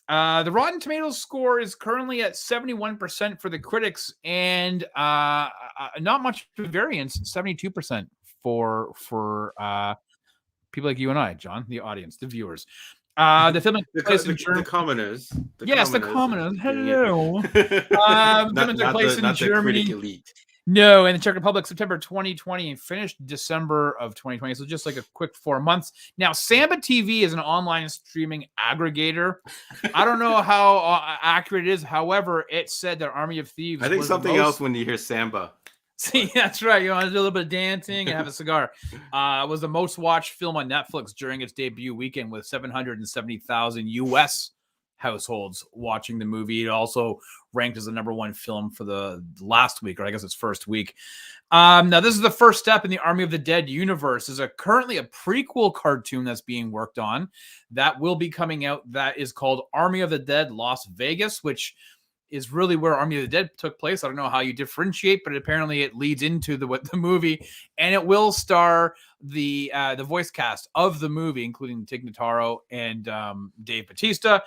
The Rotten Tomatoes score is currently at 71% for the critics, and not much variance, 72% for people like you and I, John, the audience, the viewers. The film takes place in Germany. The commoners. The commoners. Hello. Not the Germany. Elite. No, in the Czech Republic, September 2020, and finished December of 2020. So just like a quick 4 months. Now, Samba TV is an online streaming aggregator. I don't know how accurate it is. However, it said that Army of Thieves. I think something else when you hear Samba. See, that's right. You want to do a little bit of dancing and have a cigar. Was the most watched film on Netflix during its debut weekend, with 770,000 U.S. households watching the movie. It also ranked as the #1 film for the last week, or I guess its first week. Now, this is the first step in the Army of the Dead universe. There's currently a prequel cartoon that's being worked on that will be coming out that is called Army of the Dead Las Vegas, which is really where Army of the Dead took place. I don't know how you differentiate, but apparently it leads into the movie, and it will star the voice cast of the movie, including Tig Notaro and Dave Bautista.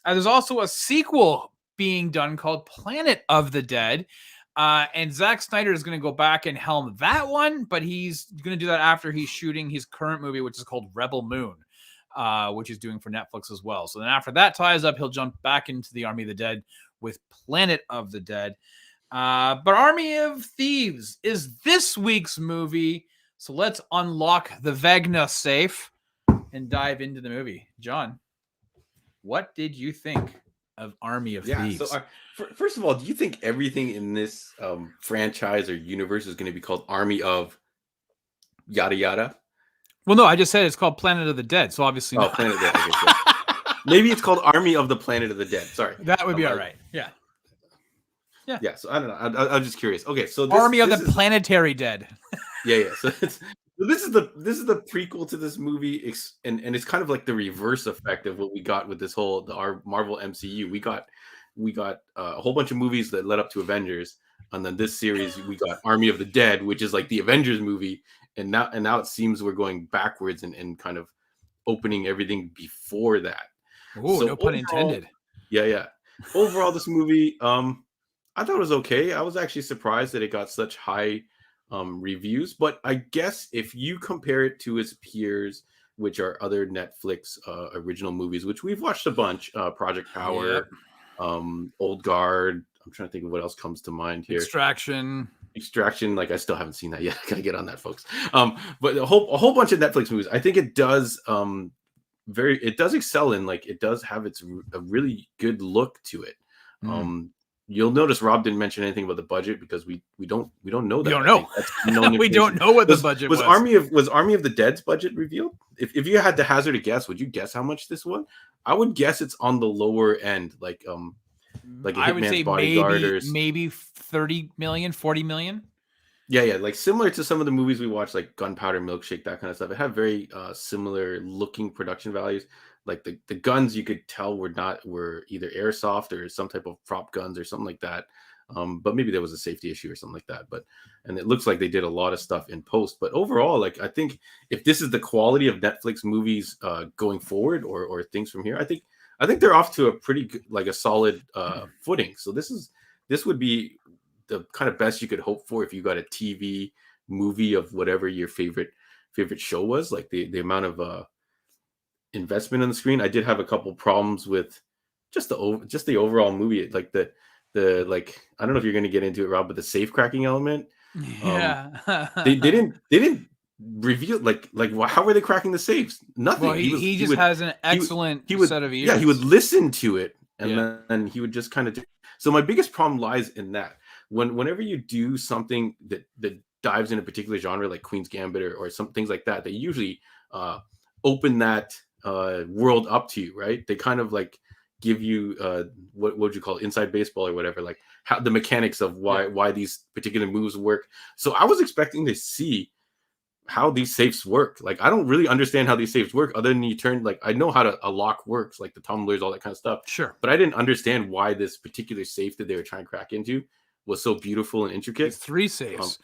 There's also a sequel being done called Planet of the Dead. And Zack Snyder is going to go back and helm that one, but he's going to do that after he's shooting his current movie, which is called Rebel Moon, which he's doing for Netflix as well. So then after that ties up, he'll jump back into the Army of the Dead with Planet of the Dead. But Army of Thieves is this week's movie. So let's unlock the Vegna safe and dive into the movie. John, what did you think of Army of Thieves? So first of all, do you think everything in this franchise or universe is going to be called Army of yada yada? Well, no, I just said it's called Planet of the Dead, so obviously not. Planet of the Dead. Okay, so maybe it's called Army of the Planet of the Dead. Sorry, that would be all right. Yeah. So I don't know. I'm just curious. Okay, so Army of the Planetary Dead. Yeah. So this is the prequel to this movie, and it's kind of like the reverse effect of what we got with this our Marvel MCU. We got a whole bunch of movies that led up to Avengers, and then this series we got Army of the Dead, which is like the Avengers movie, and now it seems we're going backwards and kind of opening everything before that. Oh, so no pun intended. Yeah. Overall, this movie, I thought it was okay. I was actually surprised that it got such high reviews, but I guess if you compare it to its peers, which are other Netflix original movies, which we've watched a bunch, Project Power, Old Guard. I'm trying to think of what else comes to mind here. Extraction. Like I still haven't seen that yet. Gotta get on that, folks. But a whole bunch of Netflix movies. I think it does it does excel in, like, it does have a really good look to it. You'll notice Rob didn't mention anything about the budget because we don't know that. We don't know. We don't know what the budget was. Was Army of the Dead's budget revealed? If you had to hazard a guess, would you guess how much this was? I would guess it's on the lower end, like a Hitman's Bodyguard, maybe 30 million, 40 million. Yeah, like similar to some of the movies we watched, like Gunpowder Milkshake, that kind of stuff. It had very similar looking production values. Like the guns, you could tell were either airsoft or some type of prop guns or something like that. But maybe there was a safety issue or something like that. And it looks like they did a lot of stuff in post. But overall, like, I think if this is the quality of Netflix movies going forward, or things from here, I think they're off to a pretty good, like a solid footing. So this would be the kind of best you could hope for if you got a TV movie of whatever your favorite show was. Like the amount of investment on the screen. I did have a couple problems with just the overall movie. Like the like, I don't know if you're going to get into it, Rob, but the safe cracking element. Yeah. They didn't reveal like how were they cracking the safes? Nothing. Well, he just has an excellent set of ears. Yeah, he would listen to it and then he would just kind of do. So my biggest problem lies in that whenever you do something that dives in a particular genre, like Queen's Gambit or some things like that, they usually open that world up to you, right? They kind of like give you what would you call it, inside baseball or whatever, like how the mechanics of why these particular moves work. So I was expecting to see how these safes work. Like, I don't really understand how these safes work other than you turn, like, I know how a lock works, like the tumblers, all that kind of stuff. Sure. But I didn't understand why this particular safe that they were trying to crack into was so beautiful and intricate. It's 3 safes.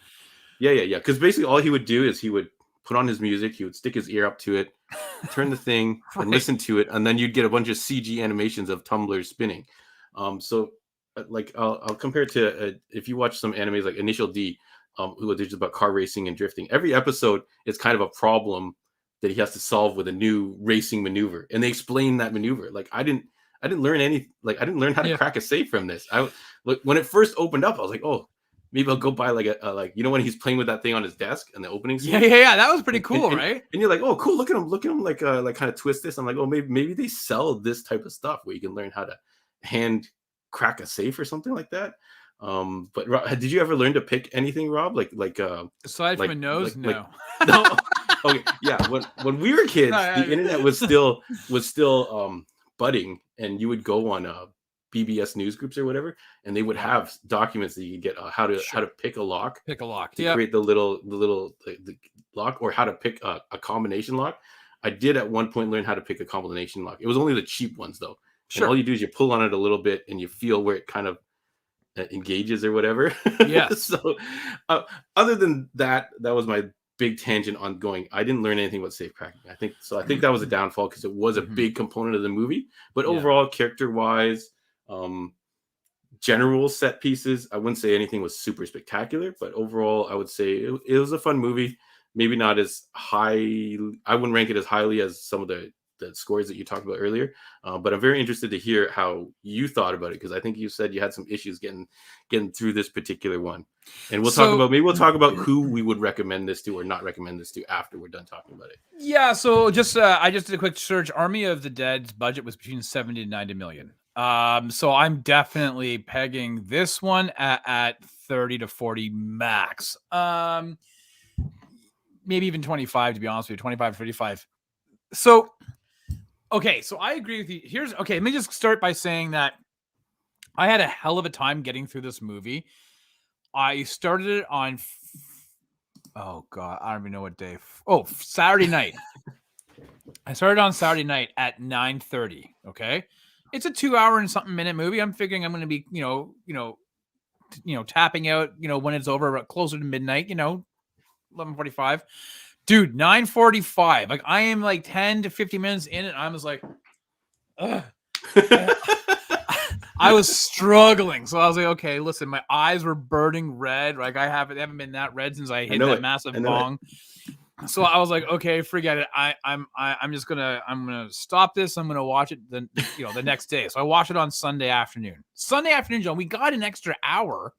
Yeah. Because basically all he would do is he would put on his music, he would stick his ear up to it, turn the thing and listen to it, and then you'd get a bunch of CG animations of tumblers spinning. So like I'll compare it to if you watch some animes like Initial D, who are just about car racing and drifting. Every episode is kind of a problem that he has to solve with a new racing maneuver, and they explain that maneuver. Like I didn't learn how to crack a safe from this. When it first opened up, I was like, oh, maybe I'll go buy like a like, you know, when he's playing with that thing on his desk and the opening scene. Yeah, that was pretty cool, right? And you're like, oh, cool, look at him like kind of twist this. I'm like, oh, maybe they sell this type of stuff where you can learn how to hand crack a safe or something like that. But did you ever learn to pick anything, Rob? Like aside from a nose, no. No. Okay, yeah. When we were kids, the internet was still budding, and you would go on BBS news groups or whatever, and they would have documents that you could get how to pick a lock, to create the little the lock, or how to pick a combination lock. I did at one point learn how to pick a combination lock. It was only the cheap ones though. Sure. And all you do is you pull on it a little bit and you feel where it kind of engages or whatever. Yeah. So other than that was my big tangent on going. I didn't learn anything about safe cracking. I think that was a downfall because it was a big component of the movie. But overall, character wise, general set pieces, I wouldn't say anything was super spectacular, but overall, I would say it was a fun movie. Maybe not as high. I wouldn't rank it as highly as some of the scores that you talked about earlier. But I'm very interested to hear how you thought about it, because I think you said you had some issues getting through this particular one. And we'll talk about who we would recommend this to or not recommend this to after we're done talking about it. Yeah, so just I just did a quick search. Army of the Dead's budget was between 70 to 90 million. So I'm definitely pegging this one at 30 to 40 max. Maybe even 25, to be honest with you, 25 to 35. So okay, so I agree with you. Let me just start by saying that I had a hell of a time getting through this movie. I started it on oh god, I don't even know what day. Saturday night. I started on Saturday night at 9:30. Okay, it's a 2-hour and something minute movie. I'm figuring I'm going to be, tapping out, when it's over, closer to midnight. 11:45. Dude, 9:45. Like I am like 10 to 50 minutes in, and I was like, ugh. I was struggling. So I was like, okay, listen, my eyes were burning red. Like they haven't been that red since I hit that massive bong. So I was like, okay, forget it. I'm gonna stop this. I'm gonna watch it the next day. So I watched it on Sunday afternoon. Sunday afternoon, John, we got an extra hour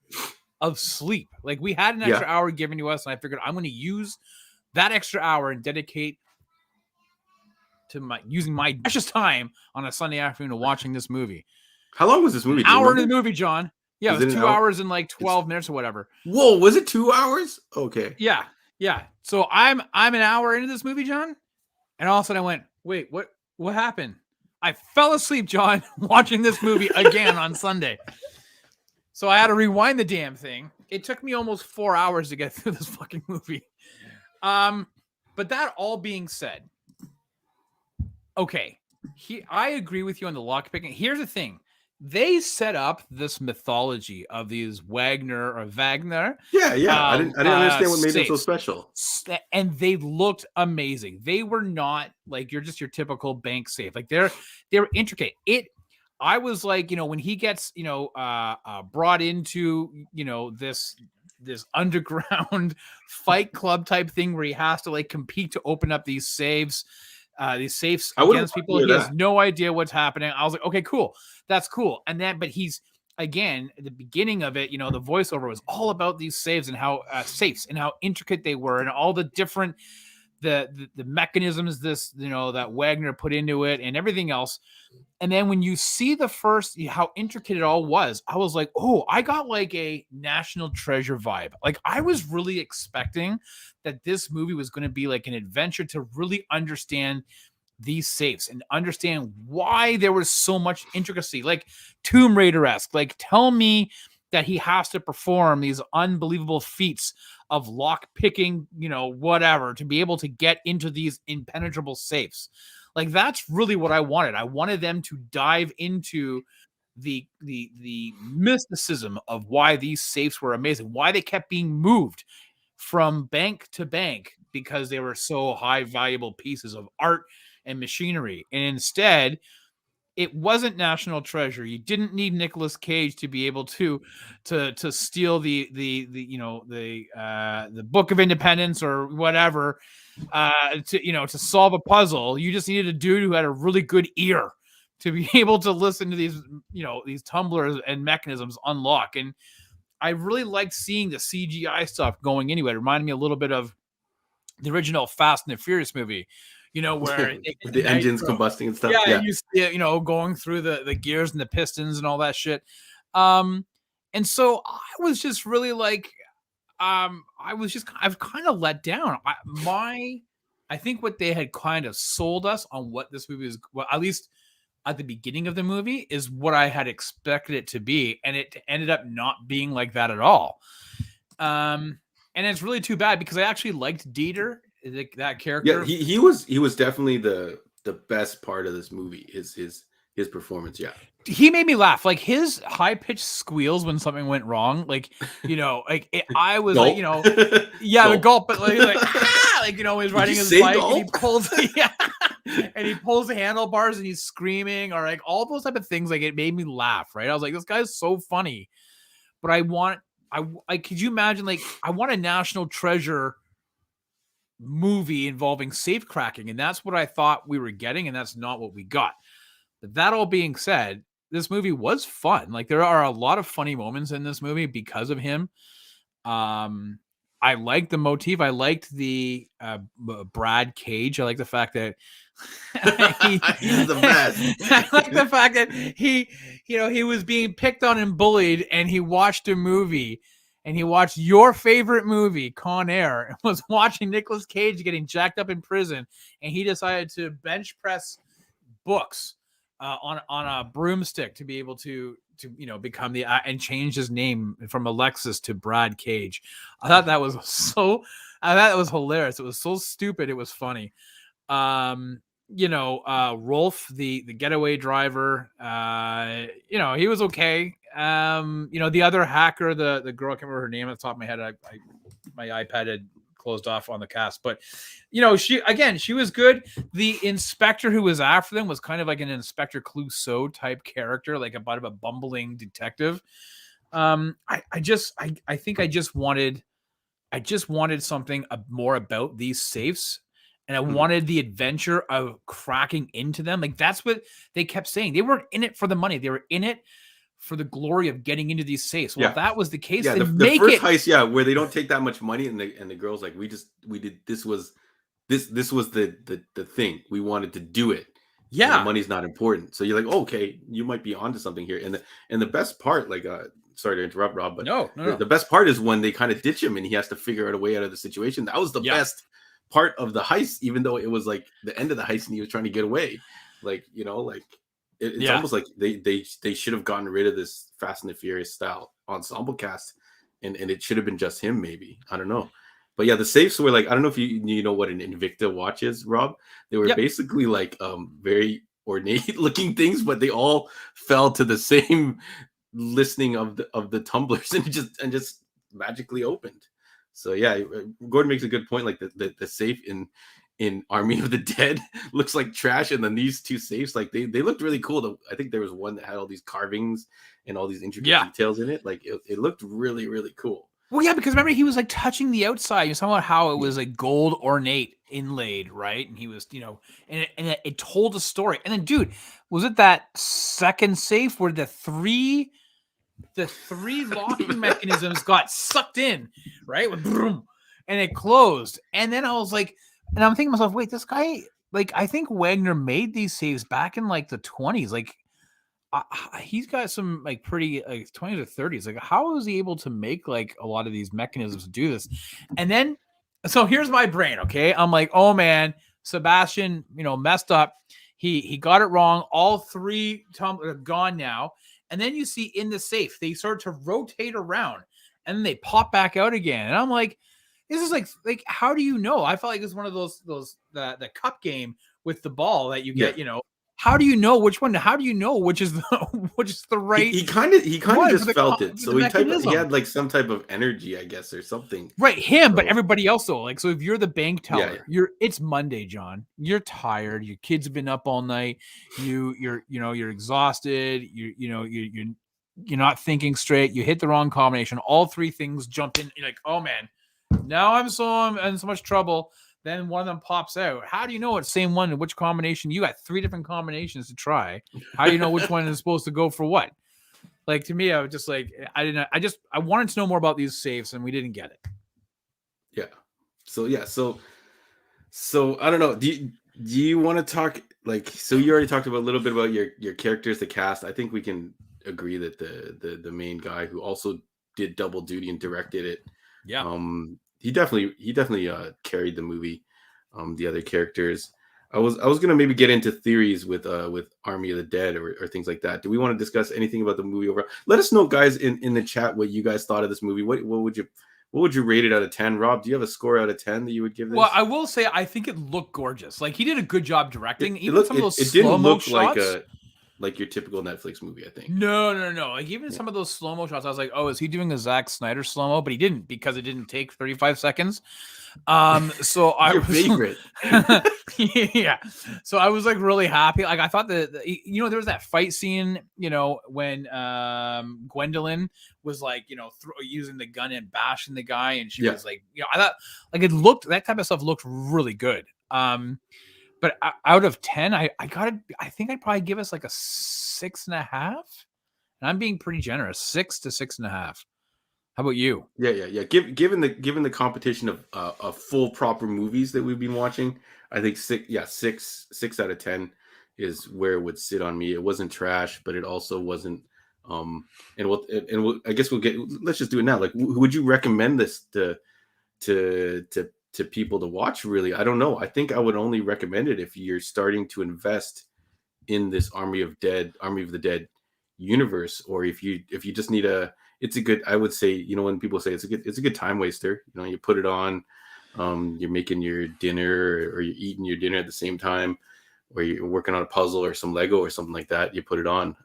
of sleep. Like we had an extra hour given to us, and I figured I'm gonna use that extra hour and dedicate to using my precious time on a Sunday afternoon to watching this movie. How long was this movie? An hour into the movie, John. Yeah, it was 2 hours and like 12 minutes or whatever. Whoa, was it 2 hours? Okay. Yeah. So I'm an hour into this movie, John, and all of a sudden I went, wait, what happened? I fell asleep, John, watching this movie again on Sunday. So I had to rewind the damn thing. It took me almost 4 hours to get through this fucking movie. But that all being said, okay, I agree with you on the lockpicking. Here's the thing. They set up this mythology of these Wagner. Yeah. I didn't understand what made them so special. And they looked amazing. They were not like your typical bank safe. Like they're intricate. I was like, when he gets, brought into, this underground fight club type thing where he has to like compete to open up these safes against people. He has no idea what's happening. I was like, okay, cool. That's cool. And then, but he's, again, at the beginning of it, the voiceover was all about these safes and how intricate they were and all the different, the mechanisms that Wagner put into it and everything else. And then when you see the first, how intricate it all was, I was like, oh, I got like a National Treasure vibe. Like I was really expecting that this movie was going to be like an adventure to really understand these safes and understand why there was so much intricacy, like Tomb Raider-esque. Like tell me that he has to perform these unbelievable feats of lock picking, whatever, to be able to get into these impenetrable safes. Like that's really what I wanted. I wanted them to dive into the mysticism of why these safes were amazing, why they kept being moved from bank to bank, because they were so high valuable pieces of art and machinery. And instead, it wasn't National Treasure. You didn't need Nicolas Cage to be able to steal the Book of Independence or whatever to solve a puzzle. You just needed a dude who had a really good ear to be able to listen to these tumblers and mechanisms unlock. And I really liked seeing the CGI stuff going anyway. It reminded me a little bit of the original Fast and the Furious movie. Where the engines combusting and stuff. Yeah. You see it, going through the gears and the pistons and all that shit. And so I was just really like, I've kind of let down. I think what they had kind of sold us on what this movie is, well, at least at the beginning of the movie, is what I had expected it to be, and it ended up not being like that at all. And it's really too bad because I actually liked Dieter. That character, he was definitely the best part of this movie. His performance, he made me laugh. Like his high pitched squeals when something went wrong. Like I was gulp. Like the gulp, but like he's riding his bike and he pulls. and he pulls the handlebars and he's screaming, or like all those type of things. Like it made me laugh, right? I was like, this guy's so funny. But I could you imagine, like, I want a National Treasure movie involving safe cracking, and that's what I thought we were getting, and that's not what we got. But that all being said, this movie was fun. Like there are a lot of funny moments in this movie because of him. I liked the motif. I liked the Brad Cage. I like the fact that he's the best. I like the fact that he was being picked on and bullied, and he watched a movie, and he watched your favorite movie, Con Air, and was watching Nicolas Cage getting jacked up in prison, and he decided to bench press books on a broomstick to be able to become the and change his name from Alexis to Brad Cage. I thought that was hilarious. It was so stupid. It was funny. Rolf, the getaway driver, he was okay. The other hacker, the girl, I can't remember her name at the top of my head. My iPad had closed off on the cast, but she was good. The inspector who was after them was kind of like an Inspector Clouseau type character, like a bit of a bumbling detective. I think I just wanted something more about these safes, and I wanted the adventure of cracking into them. Like that's what they kept saying. They weren't in it for the money. They were in it for the glory of getting into these safes. Well, if that was the case, then the first heist, where they don't take that much money, and the girl's like, we did this was the thing. We wanted to do it. Yeah, and the money's not important. So you're like, okay, you might be onto something here. And the best part, like, sorry to interrupt, Rob, but no. The best part is when they kind of ditch him and he has to figure out a way out of the situation. That was the best part of the heist, even though it was like the end of the heist and he was trying to get away. Like, it's almost like they should have gotten rid of this Fast and the Furious style ensemble cast, and it should have been just him, maybe. I don't know. But yeah, the safes were like, I don't know if you know what an Invicta watch is, Rob. They were basically like very ornate looking things, but they all fell to the same listening of the tumblers and just magically opened. So yeah, Gordon makes a good point. Like the safe in Army of the Dead looks like trash, and then these two safes, like they looked really cool. I think there was one that had all these carvings and all these intricate details in it. Like it looked really, really cool. Well, yeah, because remember he was like touching the outside. You saw how it was like gold ornate inlaid, right? And he was, and it told a story. And then, dude, was it that second safe where the three locking mechanisms got sucked in, right? With boom, and it closed. And then I was like, and I'm thinking to myself, wait, this guy, like, I think Wagner made these saves back in like the 20s. Like, he's got some like pretty like 20s or 30s. Like, how was he able to make like a lot of these mechanisms to do this? And then, so here's my brain. Okay, I'm like, oh man, Sebastian, messed up. He got it wrong. All three are gone now. And then you see in the safe, they start to rotate around, and then they pop back out again. And I'm like, this is like how do you know? I felt like it's one of those the cup game with the ball that you get, How do you know which one? How do you know which is the right? He kind of just felt it. So he had like some type of energy, I guess, or something. Right, him, but everybody else though. Like, so if you're the bank teller, it's Monday, John. You're tired. Your kids have been up all night. You're exhausted. You're not thinking straight. You hit the wrong combination. All three things jump in. You're like, oh man, now I'm in so much trouble. Then one of them pops out. How do you know it's the same one and which combination? You got three different combinations to try. How do you know which one is supposed to go for what? Like, to me, I was just like, I wanted to know more about these safes, and we didn't get it. Yeah. So I don't know. Do you want to talk, like, so you already talked about a little bit about your characters, the cast. I think we can agree that the main guy who also did double duty and directed it. Yeah. He definitely carried the movie. The other characters, I was gonna maybe get into theories with Army of the Dead or things like that. Do we want to discuss anything about the movie overall? Let us know, guys, in the chat what you guys thought of this movie. What would you rate it out of 10? Rob, do you have a score out of 10 that you would give this? Well, I will say I think it looked gorgeous. Like, he did a good job directing. Even some of those slow-mo shots. like your typical Netflix movie, I think. No. Like even some of those slow-mo shots, I was like, oh, is he doing a Zack Snyder slow-mo? But he didn't, because it didn't take 35 seconds. So I Your was favorite. yeah. So I was like really happy. Like I thought that there was that fight scene, when Gwendolyn was like, using the gun and bashing the guy, and she was like, I thought like that type of stuff looked really good. But out of 10, I think I'd probably give us like a 6.5. And I'm being pretty generous, 6 to 6.5. How about you? Yeah. Given the competition of full proper movies that we've been watching, I think 6 out of 10 is where it would sit on me. It wasn't trash, but it also wasn't. I guess let's just do it now. Like, would you recommend this to people to watch? Really, I don't know. I think I would only recommend it if you're starting to invest in this Army of the Dead universe, or if you just need I would say, when people say it's a good time waster, you put it on, you're making your dinner, or you're eating your dinner at the same time, or you're working on a puzzle or some Lego or something like that, you put it on.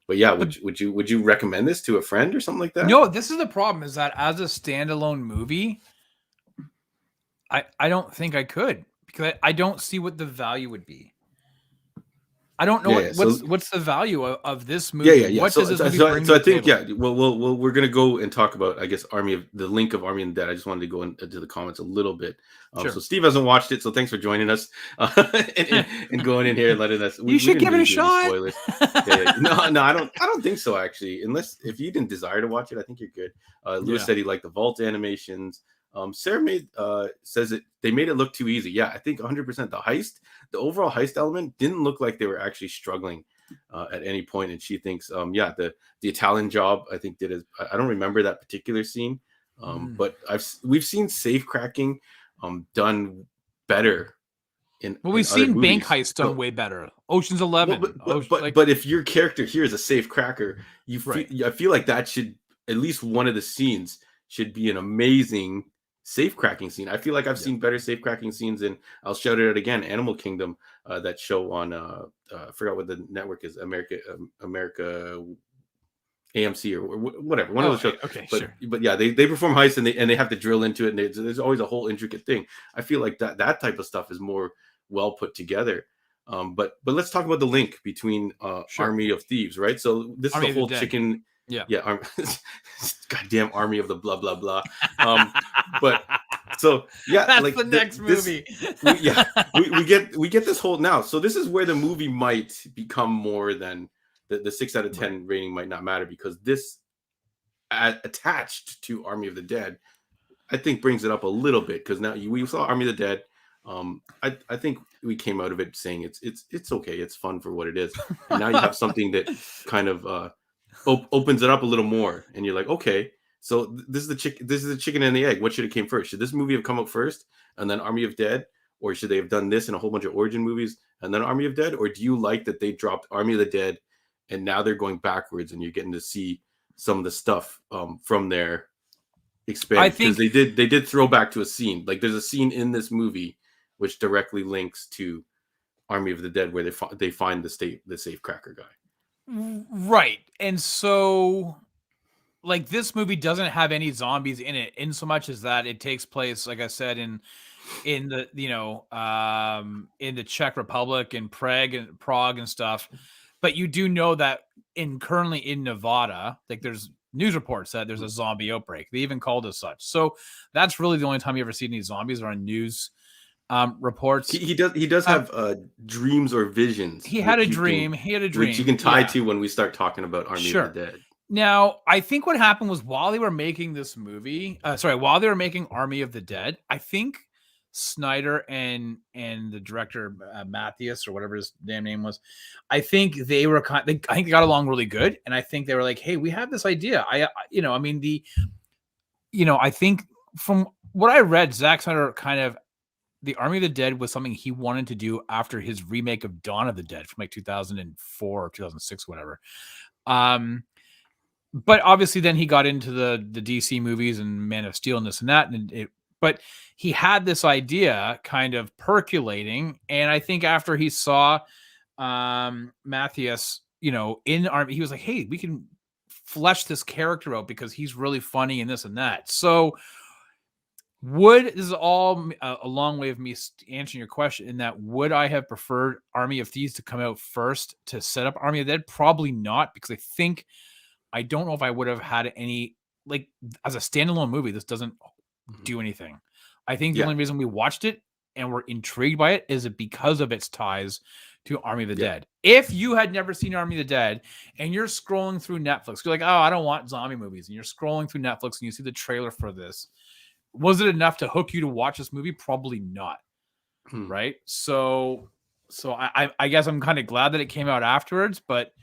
But yeah, would you recommend this to a friend or something like that? No, this is the problem, is that as a standalone movie, I don't think I could, because I don't see what the value would be. I don't know what's the value of this movie. Yeah. What does this movie bring so to I think table? Well, we're gonna go and talk about, I guess, the link of Army of the Dead. I just wanted to go into the comments a little bit. Sure. So Steve hasn't watched it, so thanks for joining us and going in here and letting us. You should give it a shot. Spoilers. No, I don't think so, actually. Unless if you didn't desire to watch it, I think you're good. Lewis said he liked the vault animations. Sarah says that they made it look too easy. Yeah, I think 100%. The overall heist element didn't look like they were actually struggling at any point, and she thinks, the Italian job, I think, I don't remember that particular scene, but we've seen safe cracking done better. We've seen bank heist done way better. Ocean's 11. But if your character here is a safe cracker, I feel like that should, at least one of the scenes should be an amazing safe cracking scene. I feel like I've seen better safe cracking scenes in, I'll shout it out again, Animal Kingdom, that show on I forgot what the network is, America AMC or whatever, one of those shows. Okay, sure. But yeah, they perform heists, and they have to drill into it, and there's always a whole intricate thing. I feel like that type of stuff is more well put together. But let's talk about the link between Army of Thieves, right? So this is the whole chicken. Yeah. Goddamn Army of the blah blah blah. But so yeah, that's like the next movie. We get this whole now. So this is where the movie might become more than the 6 out of 10 rating might not matter, because this attached to Army of the Dead, I think, brings it up a little bit, because now we saw Army of the Dead. I think we came out of it saying it's okay, it's fun for what it is. And now you have something that kind of opens it up a little more, and you're like, okay, so this is the chicken and the egg. What should have came first? Should this movie have come out first and then Army of Dead, or should they have done this in a whole bunch of origin movies and then Army of Dead? Or do you like that they dropped Army of the Dead and now they're going backwards, and you're getting to see some of the stuff from their expand? Because they did throw back to a scene. Like, there's a scene in this movie which directly links to Army of the Dead, where they find the safe cracker guy. Right. And so, like, this movie doesn't have any zombies in it, in so much as that it takes place, like I said, in the in the Czech Republic and Prague and stuff. But you do know that currently in Nevada, like, there's news reports that there's a zombie outbreak. They even called as such. So that's really the only time you ever see any zombies, are on news reports. He does have dreams or visions. He had a dream. Which you can tie to when we start talking about Army of the Dead. Now, I think what happened was, while they were making this movie, while they were making Army of the Dead, I think Snyder and the director Matthias, or whatever his damn name was, I think they got along really good, and I think they were like, "Hey, we have this idea." I think from what I read, Zack Snyder the Army of the Dead was something he wanted to do after his remake of Dawn of the Dead from like 2004 or 2006, whatever. But obviously then he got into the DC movies and Man of Steel and this and that, but he had this idea kind of percolating, and I think after he saw Matthias, in Army, he was like, hey, we can flesh this character out because he's really funny and this and that. So this is all a long way of me answering your question, in that would I have preferred Army of Thieves to come out first to set up Army of the Dead? Probably not, because I don't know if I would have had any, like, as a standalone movie, this doesn't do anything. I think the only reason we watched it and were intrigued by it is because of its ties to Army of the Dead. If you had never seen Army of the Dead and you're scrolling through Netflix, you're like, oh, I don't want zombie movies, and you're scrolling through Netflix and you see the trailer for this, was it enough to hook you to watch this movie? Probably not. Right. So I guess I'm kind of glad that it came out afterwards, but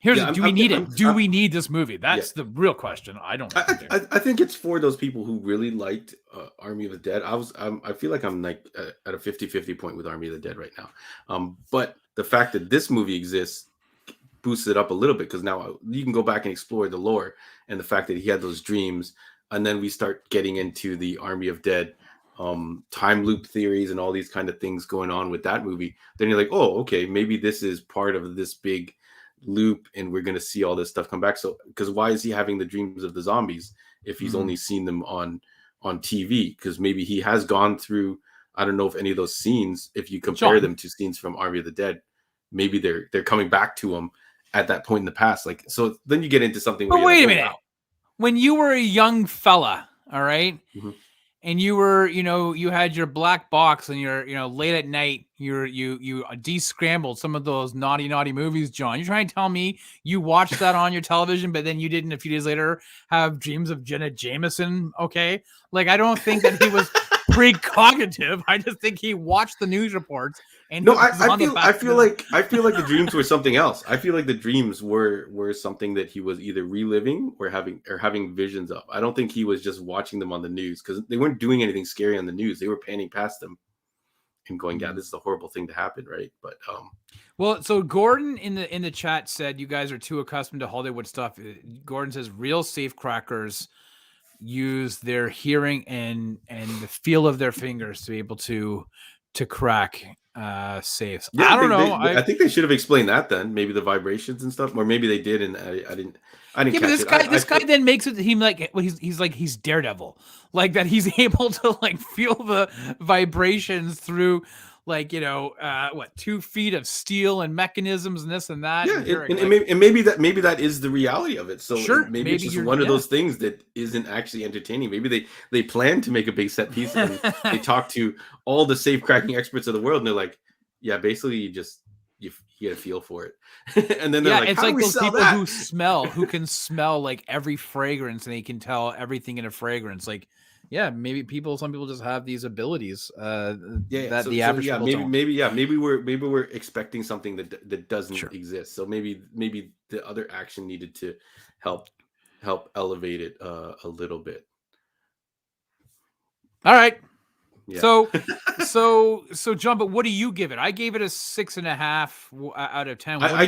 do we need it? Do we need this movie? That's the real question. I don't know. I think it's for those people who really liked Army of the Dead. I feel like I'm like at a 50-50 point with Army of the Dead right now. But the fact that this movie exists boosts it up a little bit, because now you can go back and explore the lore and the fact that he had those dreams. And then we start getting into the Army of Dead time loop theories and all these kind of things going on with that movie. Then you're like, oh, okay, maybe this is part of this big loop and we're going to see all this stuff come back. So, because why is he having the dreams of the zombies if he's only seen them on TV? Because maybe he has gone through, I don't know if any of those scenes, if you compare them to scenes from Army of the Dead, maybe they're coming back to him at that point in the past. Like, so then you get into something where wait a minute. Wow. When you were a young fella, all right, and you were, you had your black box and you're, late at night, you de-scrambled some of those naughty movies, John. You're trying to tell me you watched that on your television, but then you didn't a few days later have dreams of Jenna Jameson? Okay. Like, I don't think that he was precognitive. I just think he watched the news reports. And no, I feel like the dreams were something else. I feel like the dreams were something that he was either reliving or having visions of. I don't think he was just watching them on the news, because they weren't doing anything scary on the news. They were panning past them and going, "Yeah, this is a horrible thing to happen," right? But well, so Gordon in the chat said you guys are too accustomed to Hollywood stuff. Gordon says real safecrackers use their hearing and the feel of their fingers to be able to crack safes. I don't know. I think they should have explained that then. Maybe the vibrations and stuff, or maybe they did, and I didn't. Yeah, but this guy then makes it him like he's Daredevil, like that he's able to like feel the vibrations through, like, 2 feet of steel and mechanisms and this and that. Yeah, and maybe that is the reality of it. So sure, maybe it's just one of those things that isn't actually entertaining. Maybe they plan to make a big set piece and they talk to all the safe cracking experts of the world, and they're like, yeah, basically you get a feel for it. And then they're like, it's like those people who can smell like every fragrance, and they can tell everything in a fragrance. Like, yeah, maybe some people just have these abilities. The average people don't. Maybe we're expecting something that doesn't exist. So maybe the other action needed to help elevate it a little bit. All right. Yeah. So John, but what do you give it? I gave it a 6.5 out of 10. I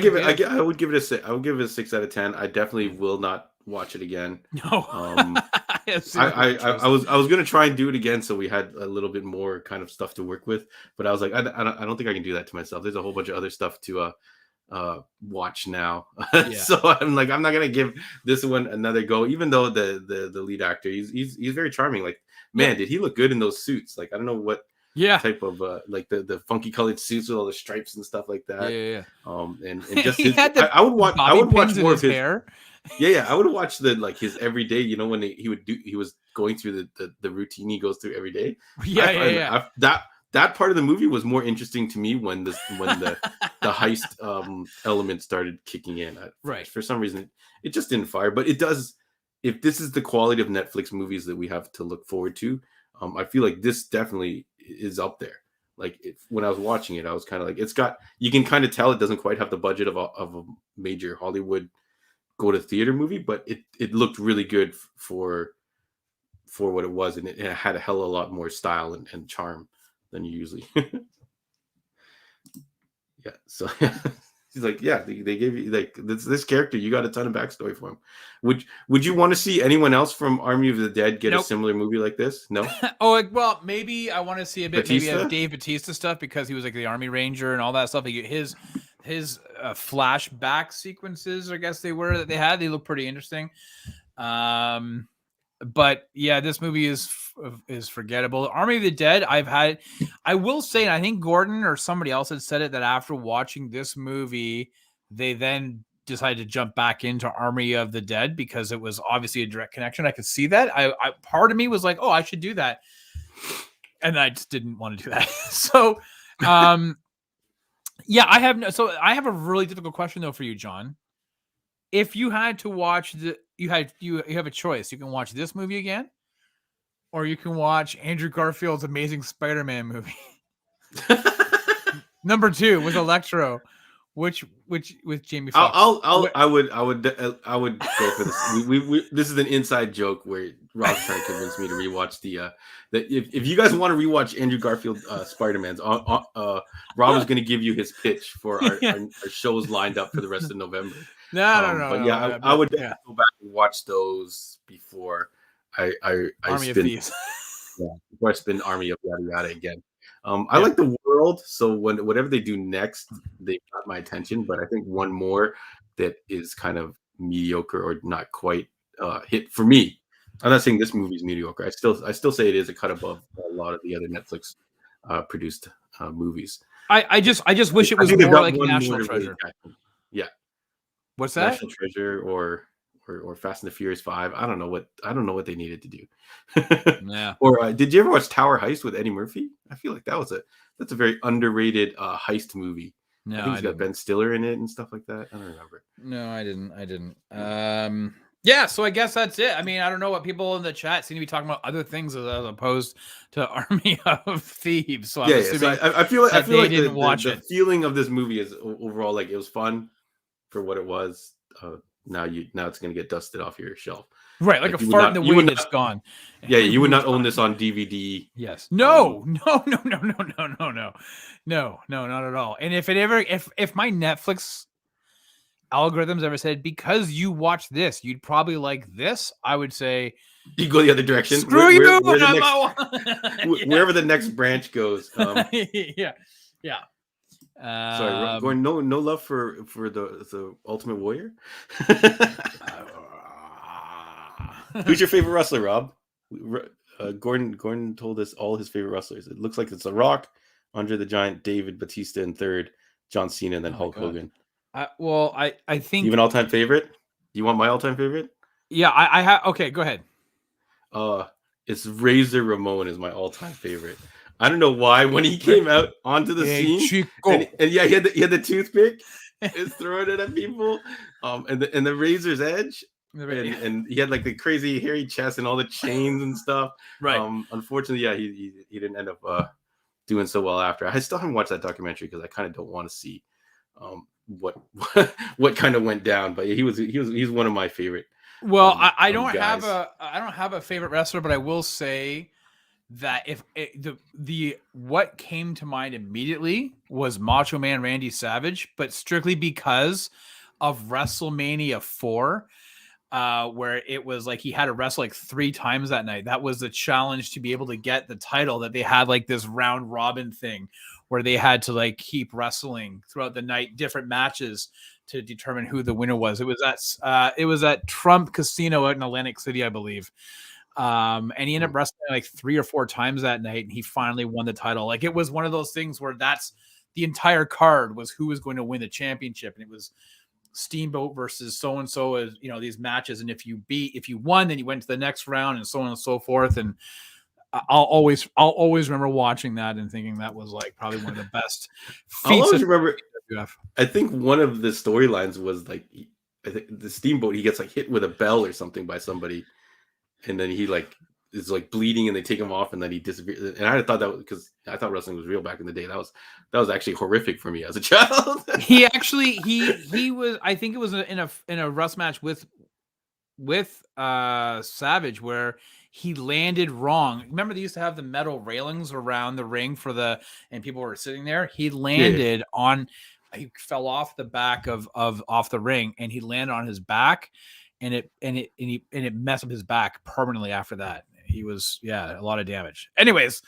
would give it a 6. I would give it a 6 out of 10. I definitely will not watch it again. No. I was gonna try and do it again, so we had a little bit more kind of stuff to work with. But I was like, I don't think I can do that to myself. There's a whole bunch of other stuff to watch now. So I'm like, I'm not gonna give this one another go, even though the lead actor, he's very charming. Like, man, did he look good in those suits? Like, I don't know what type of like the funky colored suits with all the stripes and stuff like that. And just I would watch more of his hair. I would watch his everyday, when he was going through the routine he goes through every day. That part of the movie was more interesting to me when the heist element started kicking in. For some reason it just didn't fire, but it does. If this is the quality of Netflix movies that we have to look forward to, I feel like this definitely is up there. Like, when I was watching it, I was kind of like, you can kind of tell it doesn't quite have the budget of a major Hollywood go to theater movie, but it looked really good for what it was, and it had a hell of a lot more style and charm than you usually. So He's like, yeah, they gave you like this character. You got a ton of backstory for him. Would you want to see anyone else from Army of the Dead get a Nope. similar movie like this? No. Oh, well, maybe I want to see a bit maybe of Batista? Dave Batista stuff because he was like the Army Ranger and all that stuff. His flashback sequences, I guess they were that they had. They look pretty interesting. But yeah, this movie is forgettable. Army of the Dead, I will say, and I think Gordon or somebody else had said it, that after watching this movie, they then decided to jump back into Army of the Dead because it was obviously a direct connection. I could see that. I part of me was like, oh, I should do that. And I just didn't want to do that. So, yeah, I have a really difficult question though for you, John. If you had to watch you have a choice. You can watch this movie again, or you can watch Andrew Garfield's Amazing Spider-Man movie. Number 2 with Electro, which with Jamie Foxx. I would go for this. We this is an inside joke where Rob's trying to convince me to rewatch the if you guys want to rewatch Andrew Garfield Spider-Man's Rob is going to give you his pitch for our shows lined up for the rest of November. No. But yeah, I would go back and watch those before I Army spin, of Thieves. before I spin Army of Yada Yada again. I like the world, so whatever they do next, they got my attention. But I think one more that is kind of mediocre or not quite hit for me. I'm not saying this movie is mediocre. I still say it is a cut above a lot of the other Netflix produced movies. I just wish it was more like National Treasure. Yeah. What's that? National Treasure or Fast and the Furious 5. I don't know what they needed to do. Yeah. Or did you ever watch Tower Heist with Eddie Murphy? I feel like that's a very underrated heist movie. No, I think he's got Ben Stiller in it and stuff like that. I don't remember. No, I didn't. Yeah, so I guess that's it. I mean, I don't know what people in the chat seem to be talking about other things as opposed to Army of Thieves. So I'm assuming so I feel like the feeling of this movie is overall like it was fun for what it was. Now it's going to get dusted off your shelf. Right, like a fart in the wind, it's gone. Yeah, you would not own this on DVD. Yes. No, not at all. And if my Netflix algorithms ever said, because you watch this, you'd probably like this, I would say you go the other direction. Screw you! Wherever the next branch goes. Yeah. Sorry, Gordon. No love for the Ultimate Warrior. Who's your favorite wrestler, Rob? Gordon told us all his favorite wrestlers. It looks like it's The Rock, Andre the Giant, David Batista in third, John Cena, and then Hulk Hogan. I think you have an all-time favorite. You want my all-time favorite? Yeah, I have. Okay, go ahead. It's Razor Ramon is my all-time favorite. I don't know why when he came out onto the scene, and yeah, he had the toothpick, is throwing it at people, and the razor's edge. And he had like the crazy hairy chest and all the chains and stuff. Right. Unfortunately, yeah, he didn't end up doing so well after. I still haven't watched that documentary because I kind of don't want to see what kind of went down. But he's one of my favorite. Well, I don't have a favorite wrestler, but I will say that if the what came to mind immediately was Macho Man Randy Savage, but strictly because of WrestleMania 4. Where it was like he had to wrestle like 3 times that night. That was the challenge to be able to get the title, that they had like this round robin thing where they had to like keep wrestling throughout the night, different matches to determine who the winner was. It was at Trump Casino out in Atlantic City, I believe. And he ended up wrestling like 3 or 4 times that night, and he finally won the title. Like it was one of those things where that's the entire card was who was going to win the championship, and it was Steamboat versus so and so, as these matches, and if you won, then you went to the next round, and so on and so forth. And I'll always remember watching that and thinking that was like probably one of the best feats. I'll always remember. I think one of the storylines was like, I think the Steamboat, he gets like hit with a bell or something by somebody, and then he like is like bleeding, and they take him off, and then he disappears. And I thought that was because I thought wrestling was real back in the day. That was actually horrific for me as a child. he was. I think it was in a Rust match with Savage where he landed wrong. Remember they used to have the metal railings around the ring and people were sitting there. He landed on he fell off the back of off the ring, and he landed on his back, and it messed up his back permanently after that. He was, a lot of damage. Anyways,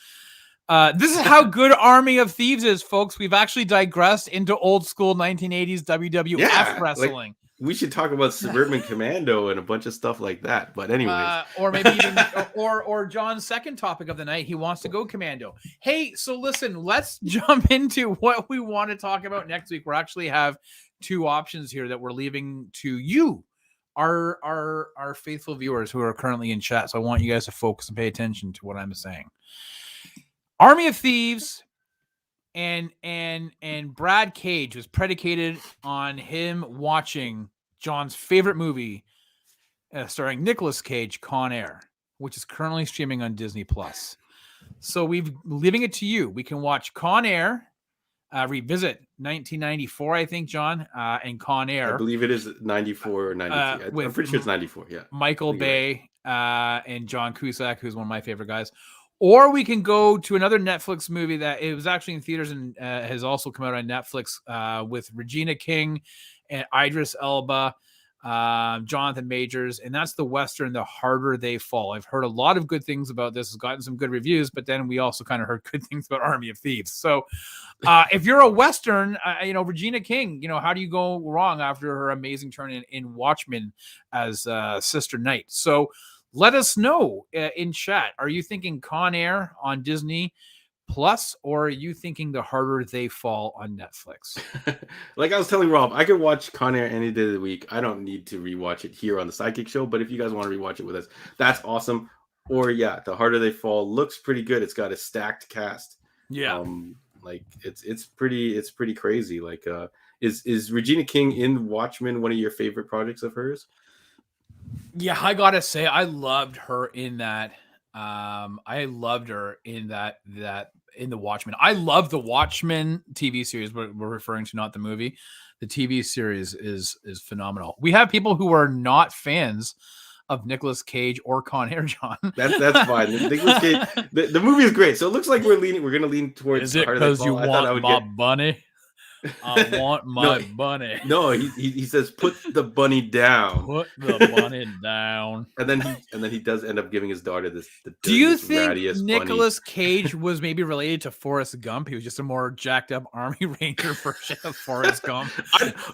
this is how good Army of Thieves is, folks. We've actually digressed into old school 1980s WWF wrestling. We should talk about Suburban Commando and a bunch of stuff like that. But anyways, or maybe even or John's second topic of the night, he wants to go commando. Hey, so listen, let's jump into what we want to talk about next week. We actually have two options here that we're leaving to you, our faithful viewers who are currently in chat. So I want you guys to focus and pay attention to what I'm saying. Army of Thieves and Brad Cage was predicated on him watching John's favorite movie, starring Nicolas Cage, Con Air, which is currently streaming on Disney Plus. So we're leaving it to you. We can watch Con Air, revisit 1994, I think, John, and Con Air. I believe it is 94 or 93. I'm pretty sure it's 94. Yeah, Michael Bay and John Cusack, who's one of my favorite guys. Or we can go to another Netflix movie that it was actually in theaters and has also come out on Netflix with Regina King and Idris Elba, Jonathan Majors, and that's the Western, The Harder They Fall. I've heard a lot of good things about this. It's gotten some good reviews, but then we also kind of heard good things about Army of Thieves. So if you're a Western, Regina King, how do you go wrong after her amazing turn in Watchmen as Sister Knight? So let us know in chat. Are you thinking Con Air on Disney Plus, or are you thinking The Harder They Fall on Netflix? Like I was telling Rob, I could watch Con Air any day of the week. I don't need to rewatch it here on the Sidekick Show, but if you guys want to rewatch it with us, that's awesome. Or The Harder They Fall looks pretty good. It's got a stacked cast. Yeah. Like it's pretty crazy. Like is Regina King in Watchmen one of your favorite projects of hers? Yeah, I gotta say, I loved her in that. I loved her in that in the Watchmen. I love the Watchmen TV series. We're referring to, not the movie. The TV series is phenomenal. We have people who are not fans of Nicolas Cage or Con Air, John. That's fine. Nicolas Cage, the movie is great. So it looks like we're gonna lean towards. Is it because you want my bunny? I want my bunny. No, he says put the bunny down. Put the bunny down. And then he does end up giving his daughter this. Do you think Nicolas Cage was maybe related to Forrest Gump? He was just a more jacked up Army Ranger version of Forrest Gump.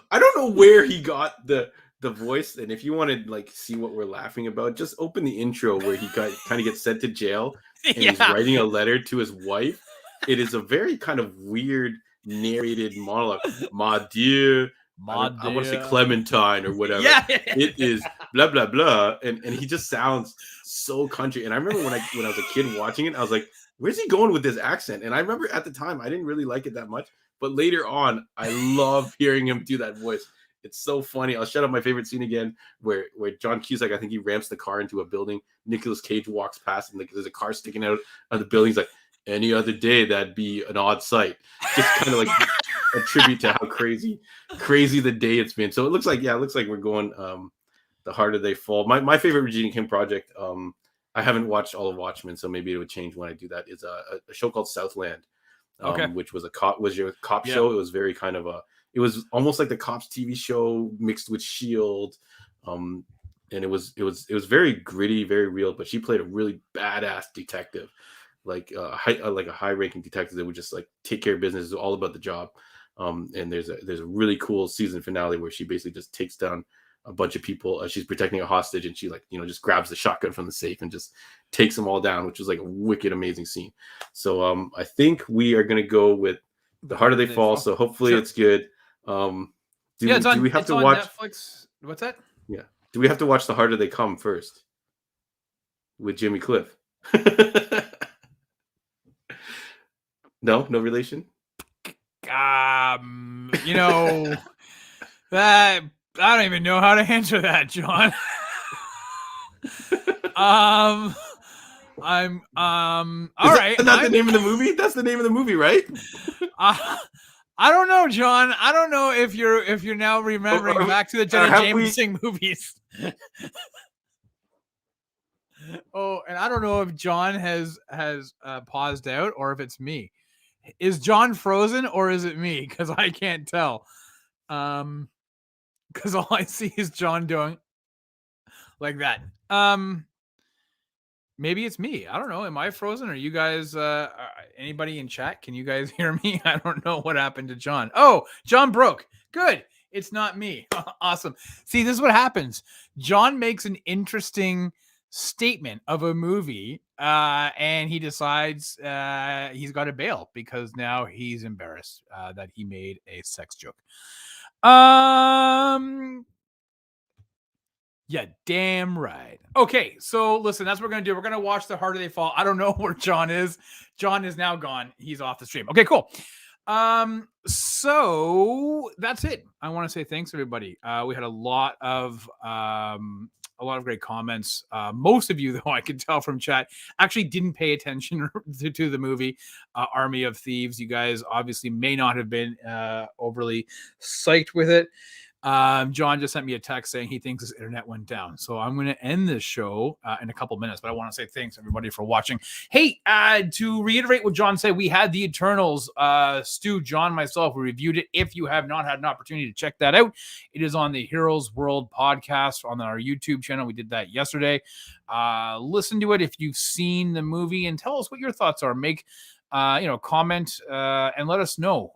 I don't know where he got the voice, and if you want to see what we're laughing about, just open the intro where he kind of gets sent to jail and he's writing a letter to his wife. It is a very kind of weird narrated monologue. My dear, I want to say Clementine or whatever. It is blah blah blah, and he just sounds so country. And I remember when I was a kid watching it, I was like, where's he going with this accent? And I remember at the time I didn't really like it that much, but later on I love hearing him do that voice. It's so funny. I'll shut up my favorite scene again, where John Cusack, I think he ramps the car into a building. Nicolas Cage walks past and there's a car sticking out of the building. He's like, any other day that'd be an odd sight. Just kind of like a tribute to how crazy the day it's been. So it looks like we're going The Harder They Fall. My favorite Regina King project, I haven't watched all of Watchmen, so maybe it would change when I do that, is a show called Southland. Which was your cop show. It was very kind of it was almost like the Cops TV show mixed with Shield. And it was very gritty, very real, but she played a really badass detective. Like a high-ranking detective that would just take care of business. It's all about the job. And there's a really cool season finale where she basically just takes down a bunch of people. She's protecting a hostage, and she just grabs the shotgun from the safe and just takes them all down, which was like a wicked amazing scene. So I think we are gonna go with The Harder They Fall. So hopefully it's good. Do we have to watch Netflix? What's that? Yeah. Do we have to watch The Harder They Come first with Jimmy Cliff? No relation. That I don't even know how to answer that, John. All right. That's not the name of the movie. That's the name of the movie, right? I don't know, John. I don't know if you're now remembering back to the Jenna Jameson movies. Oh, and I don't know if John has paused out or if it's me. Is John frozen or is it me? Because I can't tell. Because all I see is John doing like that. Maybe it's me. I don't know. Am I frozen? Are you guys? Anybody in chat? Can you guys hear me? I don't know what happened to John. Oh, John broke. Good. It's not me. Awesome. See, this is what happens. John makes an interesting statement of a movie, and he decides he's got to bail because now he's embarrassed that he made a sex joke. Yeah, damn right. Okay, so listen, that's what we're gonna do. We're gonna watch The Harder They Fall. I don't know where John is. John is now gone. He's off the stream. Okay, cool. So that's it. I want to say thanks, everybody. We had a lot of great comments. Most of you, though, I could tell from chat, actually didn't pay attention to the movie Army of Thieves. You guys obviously may not have been overly psyched with it. John just sent me a text saying he thinks his internet went down. So I'm going to end this show in a couple minutes, but I want to say thanks everybody for watching. Hey, to reiterate what John said, we had the Eternals, Stu, John, myself, we reviewed it. If you have not had an opportunity to check that out, it is on the Heroes World podcast on our YouTube channel. We did that yesterday. Listen to it if you've seen the movie and tell us what your thoughts are. Make comment and let us know.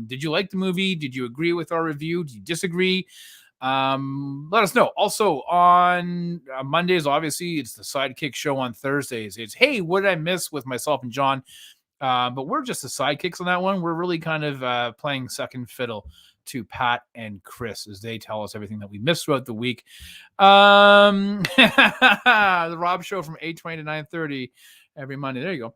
Did you like the movie? Did you agree with our review? Did you disagree? Let us know. Also on Mondays, obviously, it's the Sidekick show. On Thursdays, it's, hey, what did I miss with myself and John? But we're just the sidekicks on that one. We're really kind of playing second fiddle to Pat and Chris as they tell us everything that we missed throughout the week. The Rob Show from 8:20 to 9:30 every Monday. There you go.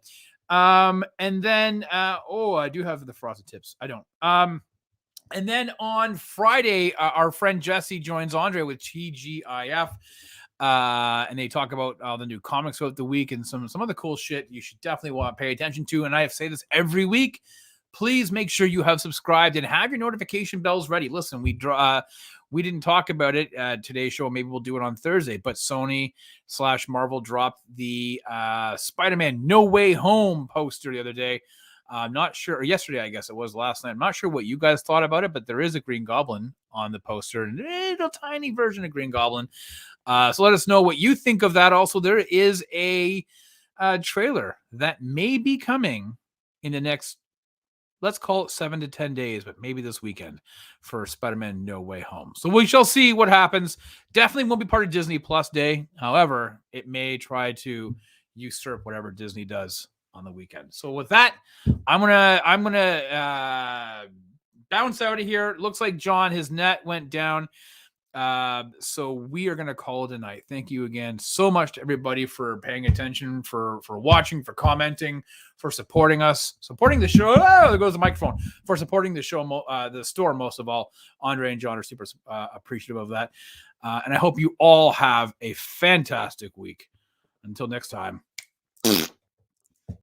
And then, I do have the frosted tips. I don't. And then on Friday, our friend Jesse joins Andre with TGIF. And they talk about the new comics throughout the week and some of the cool shit you should definitely want to pay attention to. And I say this every week. Please make sure you have subscribed and have your notification bells ready. Listen, we didn't talk about it today's show. Maybe we'll do it on Thursday. But Sony/Marvel dropped the Spider-Man No Way Home poster the other day. I'm not sure, or yesterday, I guess it was last night. I'm not sure what you guys thought about it, but there is a Green Goblin on the poster, and a little tiny version of Green Goblin. So let us know what you think of that. Also, there is a trailer that may be coming in the next, let's call it 7 to 10 days, but maybe this weekend for Spider-Man No Way Home. So we shall see what happens. Definitely won't be part of Disney Plus Day. However, it may try to usurp whatever Disney does on the weekend. So with that, I'm gonna bounce out of here. Looks like John, his net went down. So we are going to call it a night. Thank you again so much to everybody for paying attention, for watching, for commenting, for supporting us, supporting the show. Oh, there goes the microphone. For supporting the show, the store, most of all. Andre and John are super appreciative of that. And I hope you all have a fantastic week. Until next time.